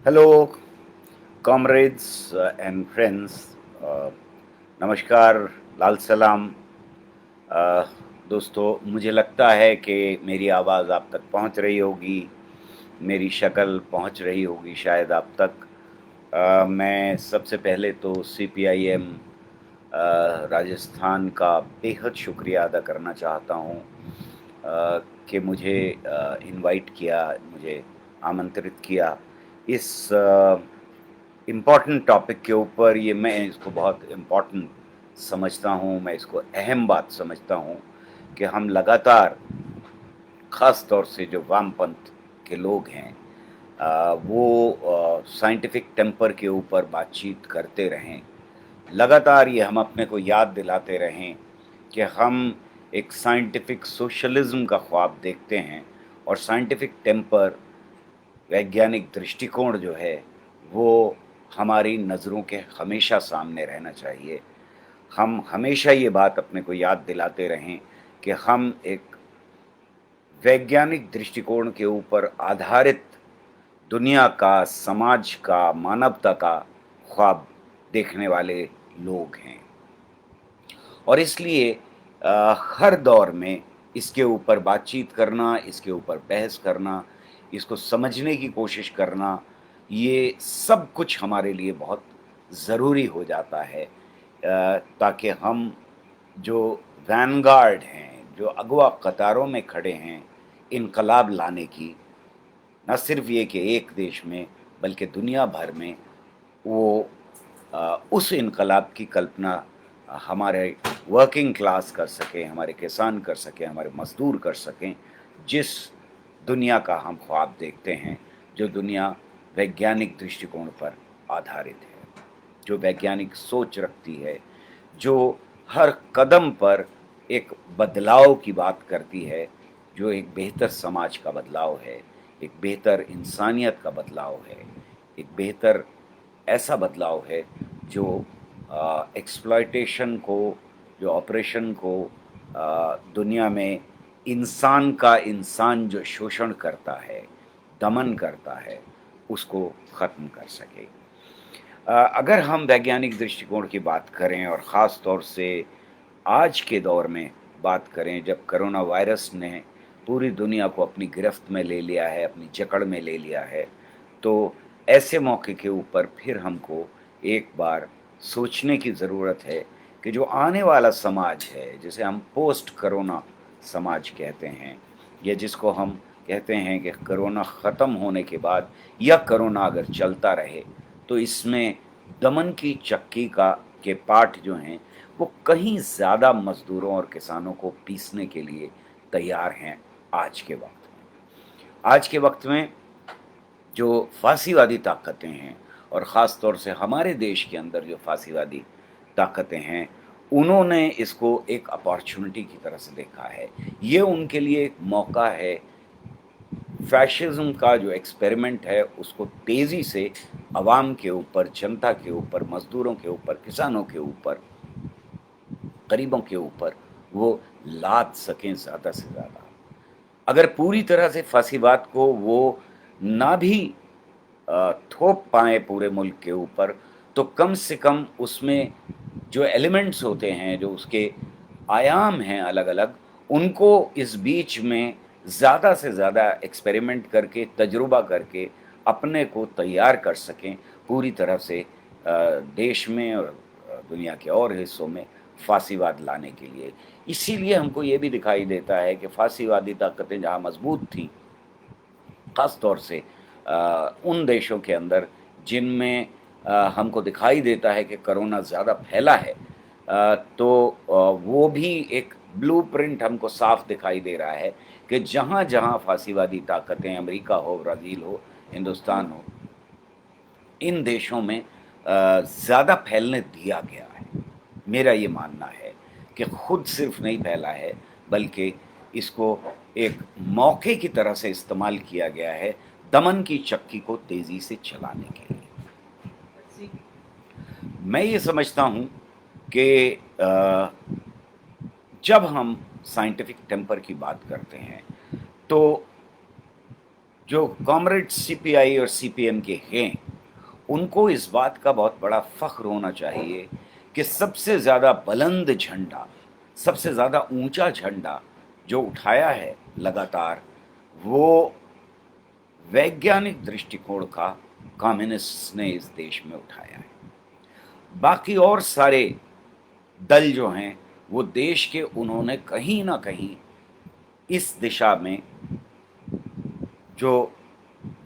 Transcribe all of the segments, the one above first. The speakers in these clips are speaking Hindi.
Hello comrades and friends. नमस्कार, लाल सलाम। अ, दोस्तों, मुझे लगता है कि मेरी आवाज़ आप तक पहुंच रही होगी, मेरी शक्ल पहुंच रही होगी शायद आप तक। मैं सबसे पहले तो सीपीआईएम राजस्थान का बेहद शुक्रिया अदा करना चाहता हूं कि मुझे इनवाइट किया, मुझे आमंत्रित किया इस इम्पॉर्टेंट टॉपिक के ऊपर। ये मैं इसको बहुत इम्पॉर्टेंट समझता हूँ, मैं इसको अहम बात समझता हूँ कि हम लगातार, ख़ास तौर से जो वामपंथ के लोग हैं, वो साइंटिफिक टेम्पर के ऊपर बातचीत करते रहें। लगातार ये हम अपने को याद दिलाते रहें कि हम एक साइंटिफिक सोशलिज़्म का ख्वाब देखते हैं और साइंटिफिक टेम्पर, वैज्ञानिक दृष्टिकोण जो है, वो हमारी नज़रों के हमेशा सामने रहना चाहिए। हम हमेशा ये बात अपने को याद दिलाते रहें कि हम एक वैज्ञानिक दृष्टिकोण के ऊपर आधारित दुनिया का, समाज का, मानवता का ख्वाब देखने वाले लोग हैं। और इसलिए हर दौर में इसके ऊपर बातचीत करना, इसके ऊपर बहस करना, इसको समझने की कोशिश करना, ये सब कुछ हमारे लिए बहुत ज़रूरी हो जाता है, ताकि हम जो वैनगार्ड हैं, जो अगवा कतारों में खड़े हैं इनकलाब लाने की, न सिर्फ़ ये कि एक देश में बल्कि दुनिया भर में, वो उस इनकलाब की कल्पना हमारे वर्किंग क्लास कर सकें, हमारे किसान कर सकें, हमारे मज़दूर कर सकें, जिस दुनिया का हम ख्वाब देखते हैं, जो दुनिया वैज्ञानिक दृष्टिकोण पर आधारित है, जो वैज्ञानिक सोच रखती है, जो हर कदम पर एक बदलाव की बात करती है, जो एक बेहतर समाज का बदलाव है, एक बेहतर इंसानियत का बदलाव है, एक बेहतर ऐसा बदलाव है जो एक्सप्लॉयटेशन को, जो ऑपरेशन को, दुनिया में इंसान का इंसान जो शोषण करता है, दमन करता है, उसको ख़त्म कर सके। अगर हम वैज्ञानिक दृष्टिकोण की बात करें और ख़ास तौर से आज के दौर में बात करें, जब कोरोना वायरस ने पूरी दुनिया को अपनी गिरफ्त में ले लिया है, अपनी जकड़ में ले लिया है, तो ऐसे मौके के ऊपर फिर हमको एक बार सोचने की ज़रूरत है कि जो आने वाला समाज है, जिसे हम पोस्ट कोरोना समाज कहते हैं, या जिसको हम कहते हैं कि कोरोना ख़त्म होने के बाद या कोरोना अगर चलता रहे, तो इसमें दमन की चक्की का के पार्ट जो हैं, वो कहीं ज़्यादा मज़दूरों और किसानों को पीसने के लिए तैयार हैं आज के वक़्त में। आज के वक़्त में जो फ़ासीवादी ताकतें हैं और ख़ास तौर से हमारे देश के अंदर जो फ़ासीवादी ताकतें हैं, उन्होंने इसको एक अपॉर्च्युनिटी की तरह से देखा है। ये उनके लिए एक मौका है, फ़ैशिज़्म का जो एक्सपेरिमेंट है, उसको तेज़ी से अवाम के ऊपर, जनता के ऊपर, मज़दूरों के ऊपर, किसानों के ऊपर, गरीबों के ऊपर वो लाद सकें ज़्यादा से ज़्यादा। अगर पूरी तरह से फ़ासीवाद को वो ना भी थोप पाएँ पूरे मुल्क के ऊपर, तो कम से कम उसमें जो एलिमेंट्स होते हैं, जो उसके आयाम हैं अलग-अलग, उनको इस बीच में ज़्यादा से ज़्यादा एक्सपेरिमेंट करके, तजुर्बा करके अपने को तैयार कर सकें पूरी तरह से देश में और दुनिया के और हिस्सों में फ़ासीवाद लाने के लिए। इसीलिए हमको ये भी दिखाई देता है कि फ़ासीवादी ताकतें जहाँ मज़बूत थीं, ख़ास तौर से उन देशों के अंदर जिनमें हमको दिखाई देता है कि कोरोना ज़्यादा फैला है, तो वो भी एक ब्लूप्रिंट हमको साफ दिखाई दे रहा है कि जहाँ-जहाँ फ़ासीवादी ताकतें, अमेरिका हो, ब्राज़ील हो, हिंदुस्तान हो, इन देशों में ज़्यादा फैलने दिया गया है। मेरा ये मानना है कि खुद सिर्फ़ नहीं फैला है, बल्कि इसको एक मौके की तरह से इस्तेमाल किया गया है, दमन की चक्की को तेज़ी से चलाने के लिए। मैं ये समझता हूँ कि जब हम साइंटिफिक टेम्पर की बात करते हैं, तो जो कॉमरेड सीपीआई और सीपीएम के हैं, उनको इस बात का बहुत बड़ा फ़ख्र होना चाहिए कि सबसे ज़्यादा बुलंद झंडा, सबसे ज़्यादा ऊँचा झंडा जो उठाया है लगातार, वो वैज्ञानिक दृष्टिकोण का कम्युनिस्ट्स ने इस देश में उठाया है। बाकी और सारे दल जो हैं, वो देश के उन्होंने कहीं न कहीं इस दिशा में जो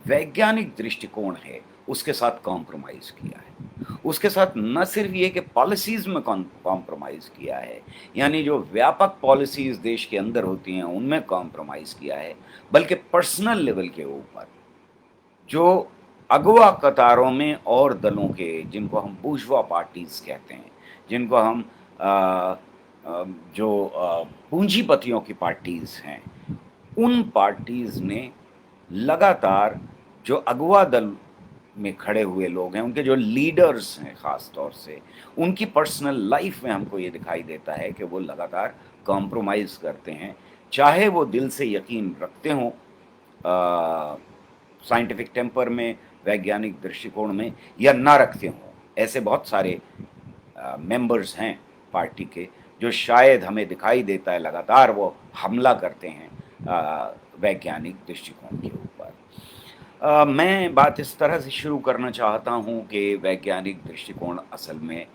वैज्ञानिक दृष्टिकोण है, उसके साथ कॉम्प्रोमाइज़ किया है। उसके साथ न सिर्फ़ ये कि पॉलिसीज़ में कॉम्प्रोमाइज़ किया है, यानी जो व्यापक पॉलिसीज़ देश के अंदर होती हैं, उनमें कॉम्प्रोमाइज़ किया है, बल्कि पर्सनल लेवल के ऊपर जो अगवा कतारों में और दलों के, जिनको हम बूर्ज़ोआ पार्टीज़ कहते हैं, जिनको हम अ जो पूंजीपतियों की पार्टीज़ हैं, उन पार्टीज़ ने लगातार जो अगवा दल में खड़े हुए लोग हैं, उनके जो लीडर्स हैं ख़ास तौर से, उनकी पर्सनल लाइफ़ में हमको ये दिखाई देता है कि वो लगातार कॉम्प्रोमाइज़ करते हैं। चाहे वो दिल से यकीन रखते हों साइंटिफिक टेम्पर में, वैज्ञानिक दृष्टिकोण में, या ना रखते हों। ऐसे बहुत सारे मेंबर्स हैं पार्टी के, जो शायद हमें दिखाई देता है लगातार वो हमला करते हैं वैज्ञानिक दृष्टिकोण के ऊपर। मैं बात इस तरह से शुरू करना चाहता हूँ कि वैज्ञानिक दृष्टिकोण असल में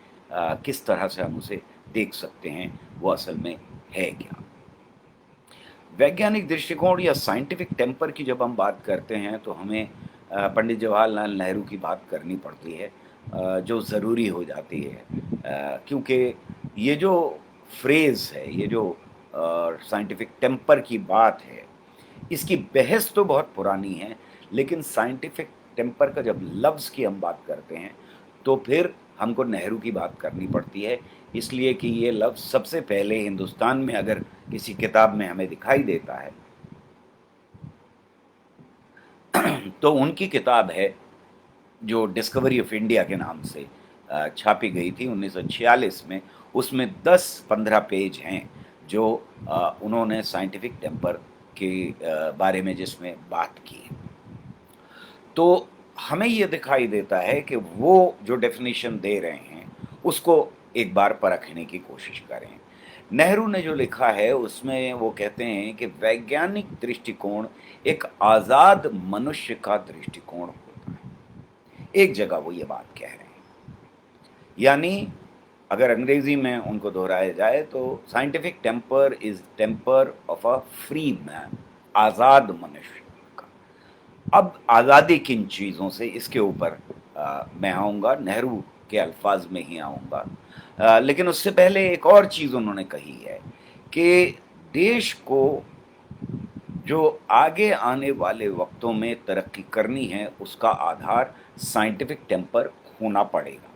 किस तरह से हम उसे देख सकते हैं, वो असल में है क्या? वैज्ञानिक दृष्टिकोण या साइंटिफिक टेम्पर की जब हम बात करते हैं तो हमें पंडित जवाहरलाल नेहरू की बात करनी पड़ती है, जो ज़रूरी हो जाती है, क्योंकि ये जो फ्रेज़ है, ये जो साइंटिफिक टेम्पर की बात है, इसकी बहस तो बहुत पुरानी है, लेकिन साइंटिफिक टेम्पर का जब लफ्ज़ की हम बात करते हैं, तो फिर हमको नेहरू की बात करनी पड़ती है, इसलिए कि ये लफ्ज़ सबसे पहले हिंदुस्तान में अगर किसी किताब में हमें दिखाई देता है, तो उनकी किताब है, जो डिस्कवरी ऑफ इंडिया के नाम से छापी गई थी 1946 में। उसमें 10-15 पेज हैं, जो उन्होंने साइंटिफिक टेम्पर के बारे में जिसमें बात की है। तो हमें ये दिखाई देता है कि वो जो डेफ़िनिशन दे रहे हैं, उसको एक बार परखने की कोशिश करें। नेहरू ने जो लिखा है, उसमें वो कहते हैं कि वैज्ञानिक दृष्टिकोण एक आज़ाद मनुष्य का दृष्टिकोण होता है। एक जगह वो ये बात कह रहे हैं। यानी अगर अंग्रेज़ी में उनको दोहराया जाए तो scientific temper is temper of a free man, आज़ाद मनुष्य का। अब आज़ादी किन चीज़ों से, इसके ऊपर मैं आऊँगा, नेहरू के अल्फाज़ में ही आऊँगा। लेकिन उससे पहले एक और चीज़ उन्होंने कही है कि देश को जो आगे आने वाले वक़्तों में तरक्की करनी है, उसका आधार साइंटिफिक टेम्पर होना पड़ेगा।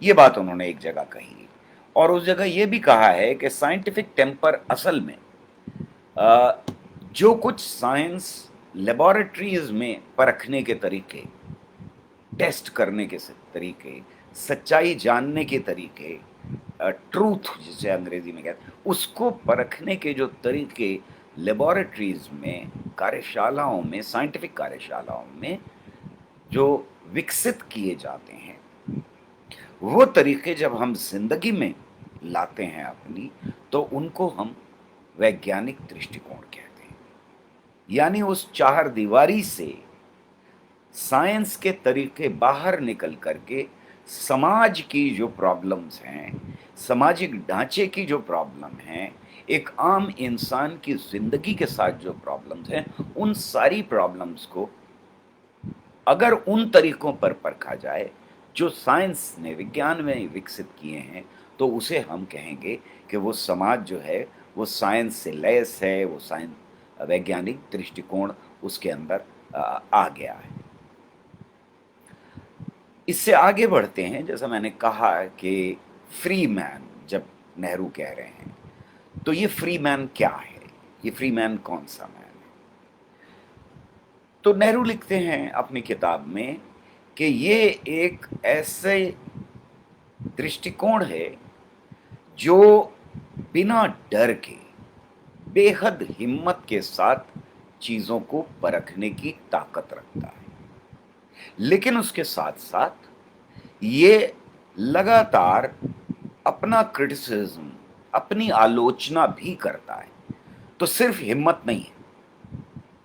ये बात उन्होंने एक जगह कही, और उस जगह ये भी कहा है कि साइंटिफिक टेम्पर असल में अ, जो कुछ साइंस लैबोरेटरीज़ में परखने के तरीके, टेस्ट करने के तरीके, सच्चाई जानने के तरीके, ट्रूथ जिसे अंग्रेज़ी में कहते हैं, उसको परखने के जो तरीके लैबोरेटरीज़ में, कार्यशालाओं में, साइंटिफिक कार्यशालाओं में जो विकसित किए जाते हैं, वो तरीके जब हम ज़िंदगी में लाते हैं अपनी, तो उनको हम वैज्ञानिक दृष्टिकोण कहते हैं। यानी उस चारदीवारी से साइंस के तरीके बाहर निकल कर के समाज की जो प्रॉब्लम्स हैं, सामाजिक ढांचे की जो प्रॉब्लम हैं, एक आम इंसान की ज़िंदगी के साथ जो प्रॉब्लम्स हैं, उन सारी प्रॉब्लम्स को अगर उन तरीकों पर परखा जाए, जो साइंस ने, विज्ञान में विकसित किए हैं, तो उसे हम कहेंगे कि वो समाज जो है, वो साइंस से लैस है, वो वैज्ञानिक दृष्टिकोण उसके अंदर आ गया है। इससे आगे बढ़ते हैं, जैसा मैंने कहा कि फ्री मैन जब नेहरू कह रहे हैं, तो ये फ्री मैन क्या है? ये फ्री मैन कौन-सा मैन है? तो नेहरू लिखते हैं अपनी किताब में कि ये एक ऐसे दृष्टिकोण है, जो बिना डर के, बेहद हिम्मत के साथ चीज़ों को परखने की ताकत रखता है। लेकिन उसके साथ-साथ ये लगातार अपना क्रिटिसिज़्म, अपनी आलोचना भी करता है। तो सिर्फ़ हिम्मत नहीं है।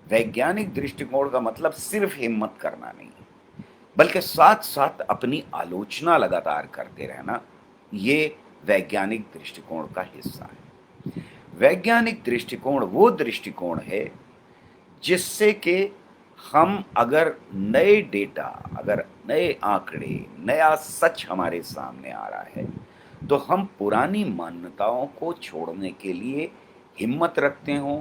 वैज्ञानिक दृष्टिकोण का मतलब सिर्फ़ हिम्मत करना नहीं है, बल्कि साथ-साथ अपनी आलोचना लगातार करते रहना, ये वैज्ञानिक दृष्टिकोण का हिस्सा है। वैज्ञानिक दृष्टिकोण वो दृष्टिकोण है जिससे कि हम अगर नए डेटा, अगर नए आंकड़े, नया सच हमारे सामने आ रहा है, तो हम पुरानी मान्यताओं को छोड़ने के लिए हिम्मत रखते हों,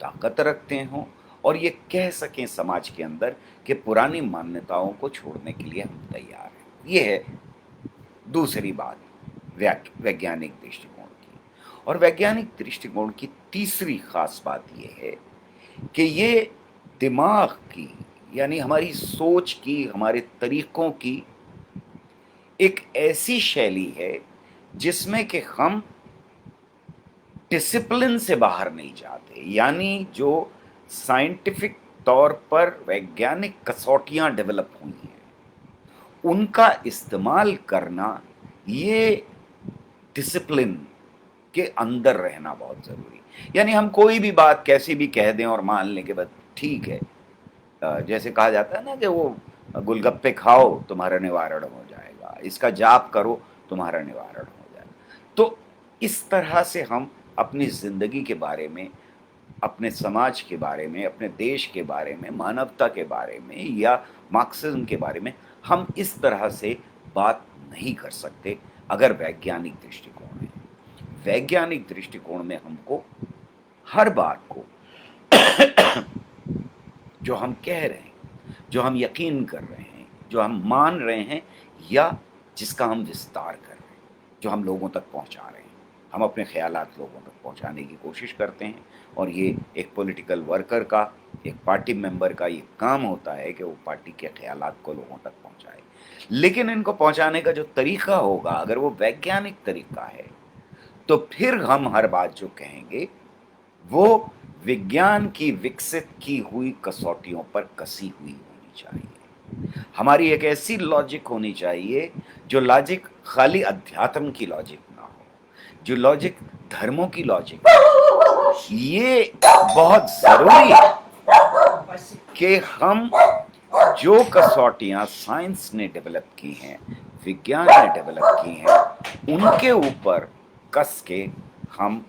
ताकत रखते हों और ये कह सकें समाज के अंदर कि पुरानी मान्यताओं को छोड़ने के लिए हम तैयार हैं। ये है दूसरी बात वैज्ञानिक दृष्टिकोण की। और वैज्ञानिक दृष्टिकोण की तीसरी ख़ास बात ये है कि ये दिमाग की, यानी हमारी सोच की, हमारे तरीकों की एक ऐसी शैली है जिसमें कि हम डिसिप्लिन से बाहर नहीं जाते। यानी जो साइंटिफिक तौर पर वैज्ञानिक कसौटियां डेवलप हुई हैं, उनका इस्तेमाल करना, ये डिसिप्लिन के अंदर रहना बहुत ज़रूरी। यानी हम कोई भी बात कैसी भी कह दें और मान लें कि बस ठीक है। जैसे कहा जाता है ना कि वो गोलगप्पे खाओ तुम्हारा निवारण हो जाएगा, इसका जाप करो तुम्हारा निवारण हो जाएगा। तो इस तरह से हम अपनी ज़िंदगी के बारे में, अपने समाज के बारे में, अपने देश के बारे में, मानवता के बारे में या मार्क्सिज्म के बारे में हम इस तरह से बात नहीं कर सकते अगर वैज्ञानिक दृष्टिकोण है। वैज्ञानिक दृष्टिकोण में हमको हर बात को जो हम कह रहे हैं, जो हम यकीन कर रहे हैं, जो हम मान रहे हैं या जिसका हम विस्तार कर रहे हैं, जो हम लोगों तक पहुंचा रहे हैं, हम अपने ख़यालात लोगों तक पहुंचाने की कोशिश करते हैं। और ये एक पॉलिटिकल वर्कर का, एक पार्टी मेंबर का ये काम होता है कि वो पार्टी के ख़यालात को लोगों तक पहुंचाए। लेकिन इनको पहुंचाने का जो तरीका होगा, अगर वो वैज्ञानिक तरीका है, तो फिर हम हर बात जो कहेंगे वो विज्ञान की विकसित की हुई कसौटियों पर कसी हुई होनी चाहिए। हमारी एक ऐसी लॉजिक होनी चाहिए जो लॉजिक खाली अध्यात्म की लॉजिक ना हो, जो लॉजिक धर्मों की लॉजिक हो। ये बहुत जरूरी है कि हम जो कसौटियां साइंस ने डेवलप की हैं, विज्ञान ने डेवलप की हैं, उनके ऊपर कस के हम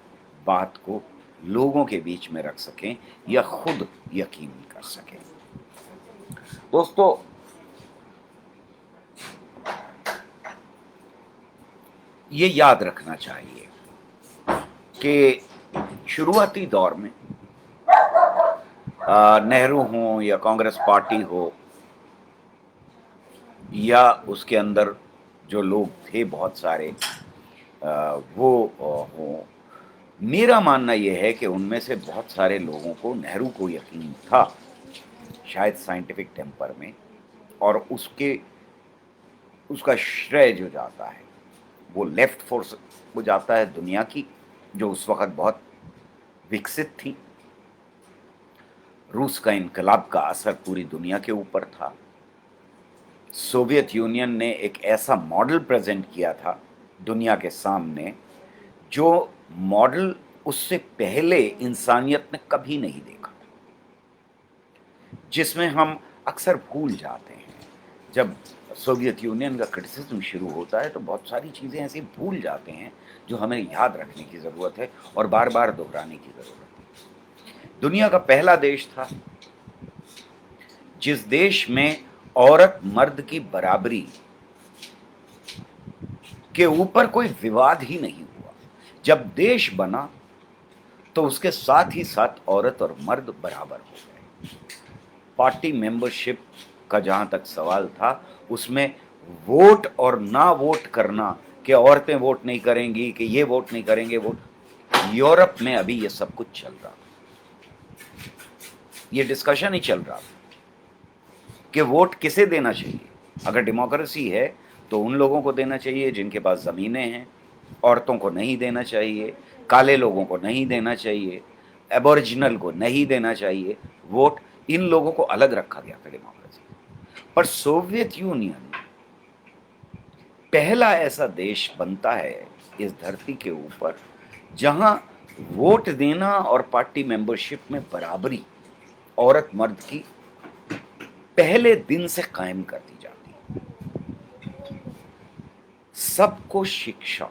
बात को लोगों के बीच में रख सकें या खुद यकीन कर सकें। दोस्तों, ये याद रखना चाहिए कि शुरुआती दौर में नेहरू हो या कांग्रेस पार्टी हो या उसके अंदर जो लोग थे बहुत सारे, वो हों, मेरा मानना यह है कि उनमें से बहुत सारे लोगों को नेहरू को यकीन था, शायद साइंटिफिक टेम्पर में, और उसका श्रेय जो जाता है वो लेफ्ट फोर्स को जाता है दुनिया की, जो उस वक़्त बहुत विकसित थी। रूस का इनकलाब का असर पूरी दुनिया के ऊपर था। सोवियत यूनियन ने एक ऐसा मॉडल प्रेजेंट किया था दुनिया के सामने, जो मॉडल उससे पहले इंसानियत ने कभी नहीं देखा, जिसमें हम अक्सर भूल जाते हैं। जब सोवियत यूनियन का क्रिटिसिज्म शुरू होता है तो बहुत सारी चीज़ें ऐसी भूल जाते हैं जो हमें याद रखने की ज़रूरत है और बार बार दोहराने की ज़रूरत है। दुनिया का पहला देश था जिस देश में औरत मर्द की बराबरी के ऊपर कोई विवाद ही नहीं हुआ। जब देश बना तो उसके साथ ही साथ औरत और मर्द बराबर हो गए। पार्टी मेंबरशिप का जहाँ तक सवाल था, उसमें वोट और ना वोट करना, कि औरतें वोट नहीं करेंगी, कि ये वोट नहीं करेंगे, वोट, यूरोप में अभी ये सब कुछ चल रहा, ये डिस्कशन ही चल रहा कि वोट किसे देना चाहिए। अगर डेमोक्रेसी है तो उन लोगों को देना चाहिए जिनके पास ज़मीनें हैं, औरतों को नहीं देना चाहिए, काले लोगों को नहीं देना चाहिए, एबोरिजिनल को नहीं देना चाहिए वोट, इन लोगों को अलग रखा गया था डेमोक्रेसी। पर सोवियत यूनियन पहला ऐसा देश बनता है इस धरती के ऊपर जहां वोट देना और पार्टी मेंबरशिप में बराबरी औरत मर्द की पहले दिन से कायम कर दी जाती है। सबको शिक्षा,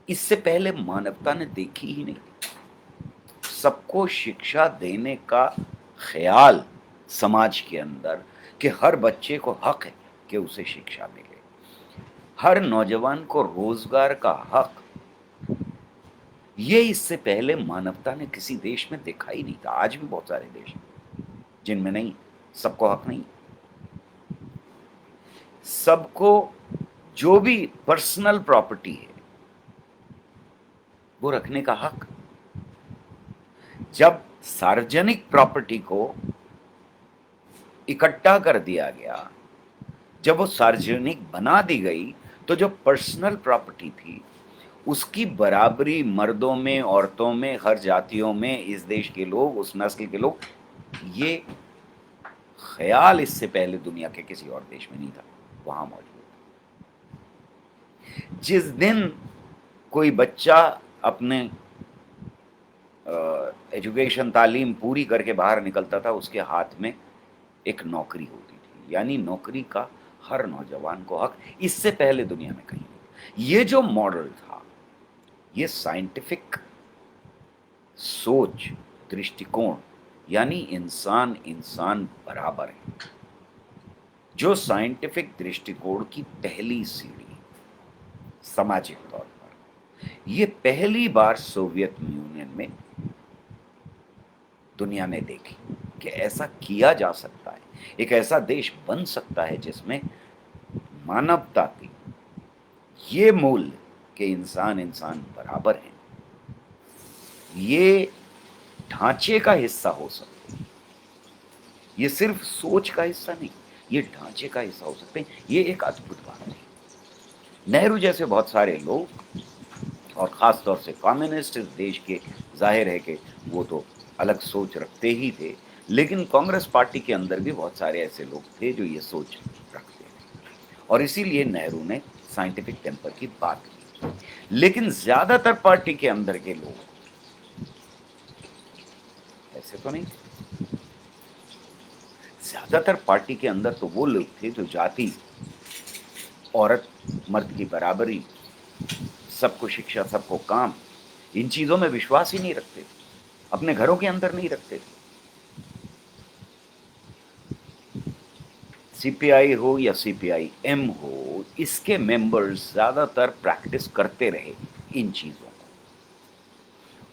इससे पहले मानवता ने देखी ही नहीं। सबको शिक्षा देने का ख्याल समाज के अंदर कि हर बच्चे को हक है कि उसे शिक्षा मिले, हर नौजवान को रोजगार का हक, ये इससे पहले मानवता ने किसी देश में देखा ही नहीं था। आज भी बहुत सारे देश हैं जिनमें नहीं, सबको हक नहीं। सबको जो भी पर्सनल प्रॉपर्टी है वो रखने का हक। जब सार्वजनिक प्रॉपर्टी को इकट्ठा कर दिया गया, जब वो सार्वजनिक बना दी गई, तो जो पर्सनल प्रॉपर्टी थी उसकी बराबरी मर्दों में, औरतों में, हर जातियों में, इस देश के लोग, उस नस्ल के लोग, ये ख्याल इससे पहले दुनिया के किसी और देश में नहीं था, वहां मौजूद। जिस दिन कोई बच्चा अपने एजुकेशन तालीम पूरी करके बाहर निकलता था, उसके हाथ में एक नौकरी होती थी, यानी नौकरी का हर नौजवान को हक, इससे पहले दुनिया में कहीं नहीं। ये जो मॉडल था, ये साइंटिफिक सोच, दृष्टिकोण, यानी इंसान इंसान बराबर है, जो साइंटिफिक दृष्टिकोण की पहली सीढ़ी सामाजिक तौर पर, ये पहली बार सोवियत यूनियन में दुनिया ने देखी कि ऐसा किया जा सकता है, एक ऐसा देश बन सकता है जिसमें मानवता की ये मूल्य कि इंसान इंसान बराबर है, ये ढांचे का हिस्सा हो सकते हैं। ये सिर्फ सोच का हिस्सा नहीं, ये ढांचे का हिस्सा हो सकते हैं। ये एक अद्भुत बात है। नेहरू जैसे बहुत सारे लोग, और ख़ास तौर से कम्युनिस्ट इस देश के, जाहिर है कि वो तो अलग सोच रखते ही थे, लेकिन कांग्रेस पार्टी के अंदर भी बहुत सारे ऐसे लोग थे जो ये सोच रखते थे, और इसीलिए नेहरू ने साइंटिफिक टेम्पर की बात की। लेकिन ज़्यादातर पार्टी के अंदर के लोग ऐसे तो नहीं थे। ज़्यादातर पार्टी के अंदर तो वो लोग थे जो जाति, औरत मर्द की बराबरी, सबको शिक्षा, सबको काम, इन चीज़ों में विश्वास ही नहीं रखते थे, अपने घरों के अंदर नहीं रखते थे। सीपीआई हो या सीपीआई-एम हो, इसके मेंबर्स ज़्यादातर प्रैक्टिस करते रहे इन चीज़ों को,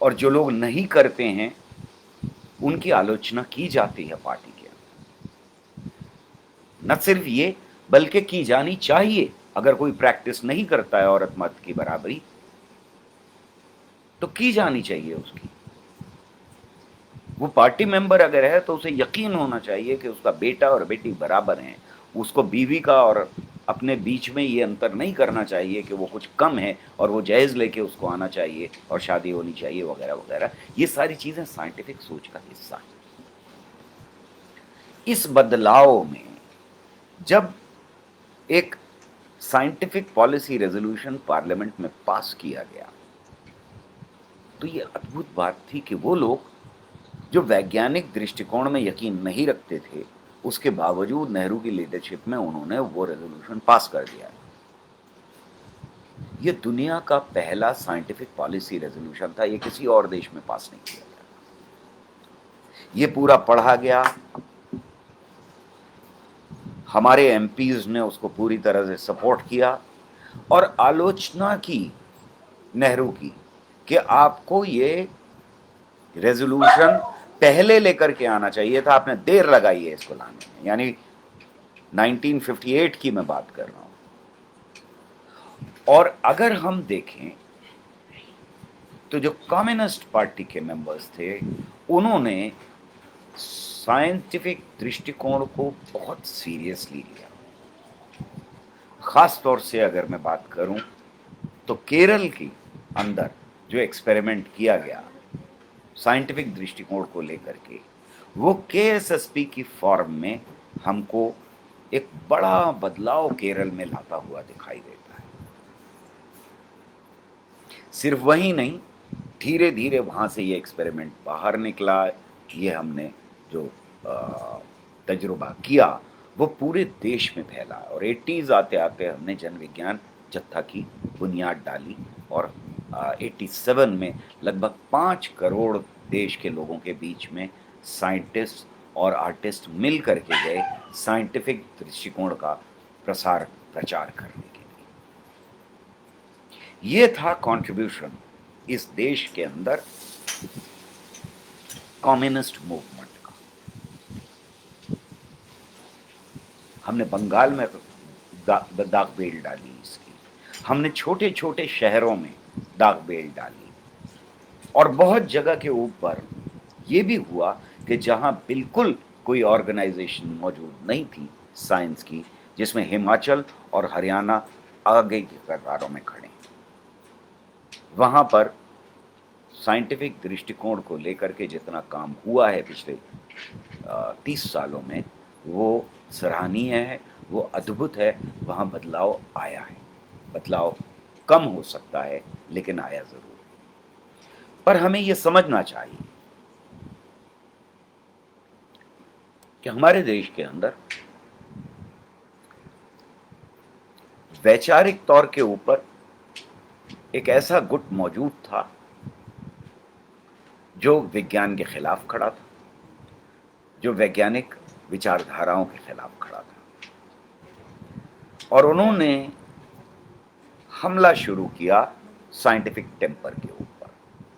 और जो लोग नहीं करते हैं उनकी आलोचना की जाती है पार्टी के अंदर। न सिर्फ ये, बल्कि की जानी चाहिए। अगर कोई प्रैक्टिस नहीं करता है औरत मर्द की बराबरी, तो की जानी चाहिए उसकी। वो पार्टी मेंबर अगर है तो उसे यकीन होना चाहिए कि उसका बेटा और बेटी बराबर हैं। उसको बीवी का और अपने बीच में ये अंतर नहीं करना चाहिए कि वो कुछ कम है और वो जायज़ लेके उसको आना चाहिए और शादी होनी चाहिए वगैरह वगैरह। ये सारी चीज़ें साइंटिफिक सोच का हिस्सा हैं। इस बदलाव में जब एक साइंटिफिक पॉलिसी रेजोल्यूशन पार्लियामेंट में पास किया गया, तो ये अद्भुत बात थी कि वो लोग जो वैज्ञानिक दृष्टिकोण में यकीन नहीं रखते थे, उसके बावजूद नेहरू की लीडरशिप में उन्होंने वो रेजोल्यूशन पास कर दिया। ये दुनिया का पहला साइंटिफिक पॉलिसी रेजोल्यूशन था, ये किसी और देश में पास नहीं किया गया। ये पूरा पढ़ा गया, हमारे एमपीज ने उसको पूरी तरह से सपोर्ट किया और आलोचना की नेहरू की कि आपको ये रेजोल्यूशन पहले लेकर के आना चाहिए था, आपने देर लगाई है इसको लाने में। यानी 1958 की मैं बात कर रहा हूं। और अगर हम देखें तो जो कम्युनिस्ट पार्टी के मेंबर्स थे, उन्होंने साइंटिफिक दृष्टिकोण को बहुत सीरियसली लिया। खास तौर से अगर मैं बात करूं तो केरल के अंदर जो एक्सपेरिमेंट किया गया, साइंटिफिक दृष्टिकोण को लेकर के, वो केएसएसपी की फॉर्म में हमको एक बड़ा बदलाव केरल में लाता हुआ दिखाई देता है। सिर्फ वही नहीं, धीरे-धीरे वहाँ से ये एक्सपेरिमेंट बाहर निकला। ये हमने जो तजुर्बा किया, वो पूरे देश में फैला और 80s आते-आते हमने जन विज्ञान जत्था की बुनियाद डाली और 87 में लगभग 5 करोड़ देश के लोगों के बीच में साइंटिस्ट और आर्टिस्ट मिल कर के गए साइंटिफिक दृष्टिकोण का प्रचार करने के लिए। ये था कंट्रीब्यूशन इस देश के अंदर कम्युनिस्ट मूवमेंट का। हमने बंगाल में दाग बेल डाली इसकी, हमने छोटे छोटे शहरों में दाग बेल डाली और बहुत जगह के ऊपर ये भी हुआ कि जहां बिल्कुल कोई ऑर्गेनाइजेशन मौजूद नहीं थी साइंस की, जिसमें हिमाचल और हरियाणा आगे की कतारों में खड़े, वहां पर साइंटिफिक दृष्टिकोण को लेकर के जितना काम हुआ है पिछले 30 सालों में, वो सराहनीय है, वो अद्भुत है। वहाँ बदलाव आया है, बदलाव कम हो सकता है लेकिन आया ज़रूर। पर हमें ये समझना चाहिए कि हमारे देश के अंदर वैचारिक तौर के ऊपर एक ऐसा गुट मौजूद था जो विज्ञान के खिलाफ खड़ा था, जो वैज्ञानिक विचारधाराओं के खिलाफ खड़ा था, और उन्होंने हमला शुरू किया साइंटिफिक टेम्पर के ऊपर,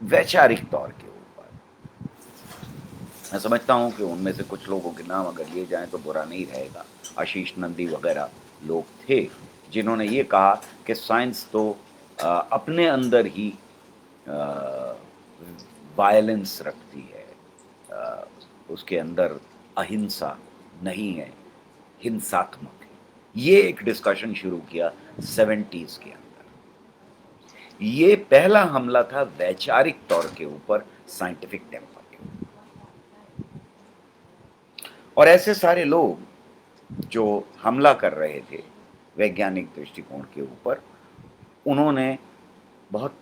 वैचारिक तौर के ऊपर। मैं समझता हूं कि उनमें से कुछ लोगों के नाम अगर लिए जाएं तो बुरा नहीं रहेगा। आशीष नंदी वगैरह लोग थे जिन्होंने ये कहा कि साइंस तो अपने अंदर ही वायलेंस रखती है, उसके अंदर अहिंसा नहीं है, हिंसात्मक है। ये एक डिस्कशन शुरू किया 70s के अंदर। ये पहला हमला था वैचारिक तौर के ऊपर साइंटिफिक टेम्पर के ऊपर। और ऐसे सारे लोग जो हमला कर रहे थे वैज्ञानिक दृष्टिकोण के ऊपर, उन्होंने बहुत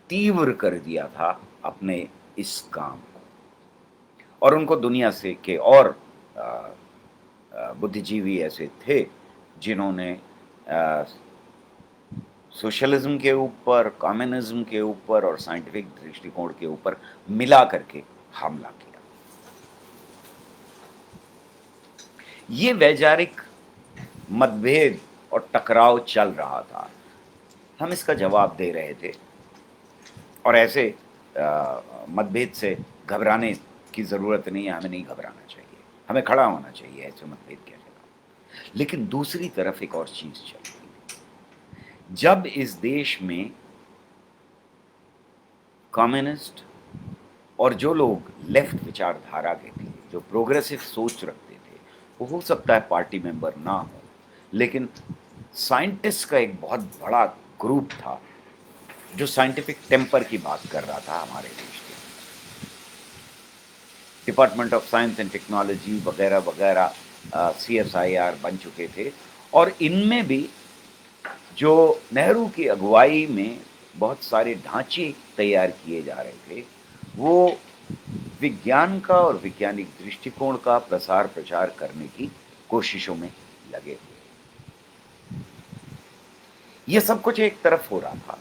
तीव्र कर दिया था अपने इस काम को, और उनको दुनिया से के और बुद्धिजीवी ऐसे थे जिन्होंने सोशलिज्म के ऊपर, कम्युनिज्म के ऊपर और साइंटिफिक दृष्टिकोण के ऊपर मिला करके हमला किया। ये वैचारिक मतभेद और टकराव चल रहा था, हम इसका जवाब दे रहे थे, और ऐसे मतभेद से घबराने की ज़रूरत नहीं है। हमें नहीं घबराना चाहिए, हमें खड़ा होना चाहिए ऐसे मतभेद के खिलाफ। लेकिन दूसरी तरफ एक और चीज़ चल रही है। जब इस देश में कम्युनिस्ट और जो लोग लेफ्ट विचारधारा के थे, जो प्रोग्रेसिव सोच रखते थे, वो हो सकता है पार्टी मेंबर ना हो, लेकिन साइंटिस्ट का एक बहुत बड़ा ग्रुप था जो साइंटिफिक टेम्पर की बात कर रहा था हमारे देश के। Department of science and technology वगैरह वगैरह CSIR बन चुके थे, और इनमें भी जो नेहरू की अगुवाई में बहुत सारे ढांचे तैयार किए जा रहे थे, वो विज्ञान का और वैज्ञानिक दृष्टिकोण का प्रसार प्रचार करने की कोशिशों में लगे थे। ये सब कुछ एक तरफ हो रहा था,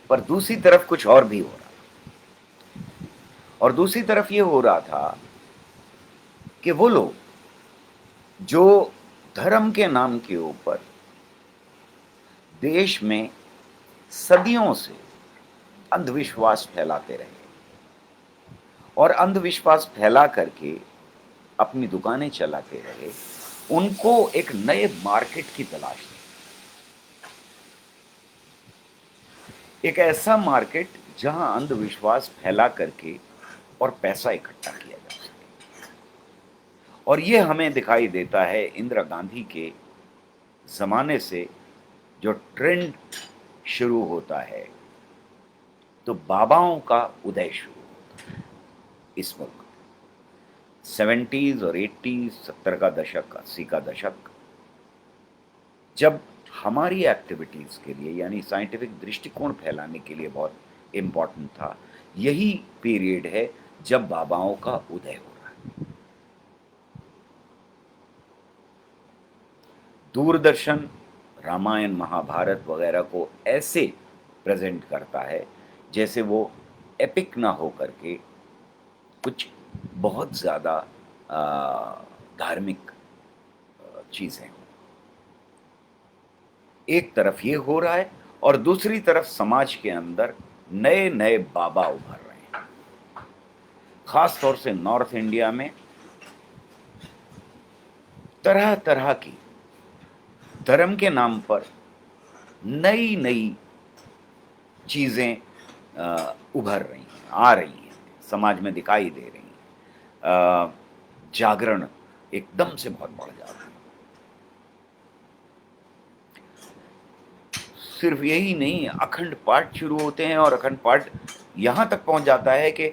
पर दूसरी तरफ कुछ और भी हो रहा था। और दूसरी तरफ ये हो रहा था कि वो लोग जो धर्म के नाम के ऊपर देश में सदियों से अंधविश्वास फैलाते रहे, और अंधविश्वास फैला करके अपनी दुकानें चलाते रहे, उनको एक नए मार्केट की तलाश थी। एक ऐसा मार्केट जहां अंधविश्वास फैला करके और पैसा इकट्ठा किया जा सके। और ये हमें दिखाई देता है इंदिरा गांधी के ज़माने से। जो ट्रेंड शुरू होता है तो बाबाओं का उदय शुरू होता इस मुल्क। 70s और 80s, 70 का दशक, 80 का दशक, जब हमारी एक्टिविटीज़ के लिए यानी साइंटिफिक दृष्टिकोण फैलाने के लिए बहुत इम्पोर्टेंट था, यही पीरियड है जब बाबाओं का उदय हो रहा है। दूरदर्शन रामायण, महाभारत वगैरह को ऐसे प्रेज़ेंट करता है जैसे वो एपिक ना हो करके कुछ बहुत ज़्यादा धार्मिक चीज़ें हों। एक तरफ ये हो रहा है और दूसरी तरफ समाज के अंदर नए-नए बाबा उभर रहे हैं। ख़ास तौर से नॉर्थ इंडिया में तरह-तरह की धर्म के नाम पर नई-नई चीज़ें उभर रही हैं, आ रही हैं, समाज में दिखाई दे रही हैं। जागरण एकदम से बहुत बढ़ जाता है। सिर्फ यही नहीं, अखंड पाठ शुरू होते हैं और अखंड पाठ यहाँ तक पहुँच जाता है कि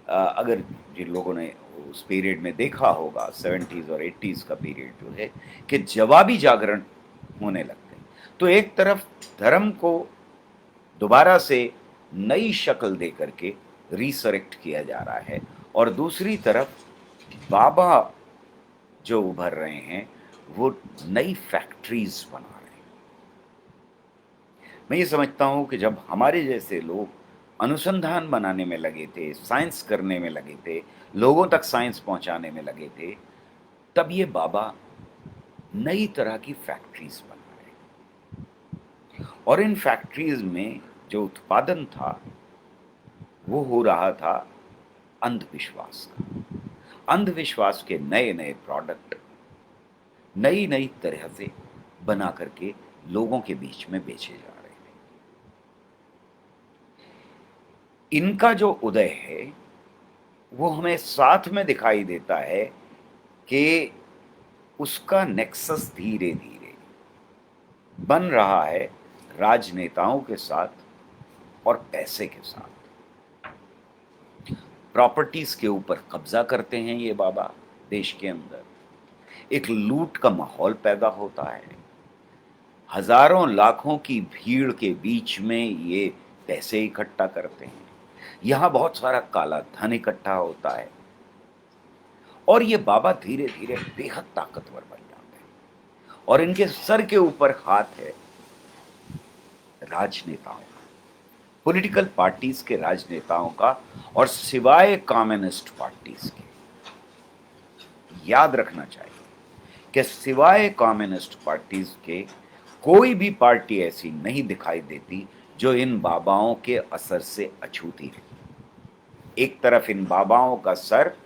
अगर जिन लोगों ने उस पीरियड में देखा होगा, 70s और 80s का पीरियड जो है, कि जवाबी जागरण होने लगते हैं। तो एक तरफ धर्म को दोबारा से नई शक्ल दे करके रिसरेक्ट किया जा रहा है और दूसरी तरफ बाबा जो उभर रहे हैं, वो नई फैक्ट्रीज़ बना रहे हैं। मैं ये समझता हूँ कि जब हमारे जैसे लोग अनुसंधान बनाने में लगे थे, साइंस करने में लगे थे, लोगों तक साइंस पहुँचाने में लगे थे, तब ये बाबा नई तरह की फैक्ट्रीज़ बना रहे हैं। और इन फैक्ट्रीज़ में जो उत्पादन था, वो हो रहा था अंधविश्वास का। अंधविश्वास के नए-नए प्रोडक्ट नई-नई तरह से बना करके लोगों के बीच में बेचे जा रहे थे। इनका जो उदय है, वो हमें साथ में दिखाई देता है कि उसका नेक्सस धीरे-धीरे बन रहा है राजनेताओं के साथ और पैसे के साथ। प्रॉपर्टीज़ के ऊपर कब्ज़ा करते हैं ये बाबा देश के अंदर। एक लूट का माहौल पैदा होता है। हज़ारों लाखों की भीड़ के बीच में ये पैसे इकट्ठा करते हैं। यहाँ बहुत सारा काला धन इकट्ठा होता है और ये बाबा धीरे-धीरे बेहद ताकतवर बन जाते हैं और इनके सर के ऊपर हाथ है राजनेताओं का, पॉलिटिकल पार्टीज़ के राजनेताओं का और सिवाय कम्युनिस्ट पार्टीज़ के। याद रखना चाहिए कि सिवाय कम्युनिस्ट पार्टीज़ के कोई भी पार्टी ऐसी नहीं दिखाई देती जो इन बाबाओं के असर से अछूती है। एक तरफ इन बाबाओं का सर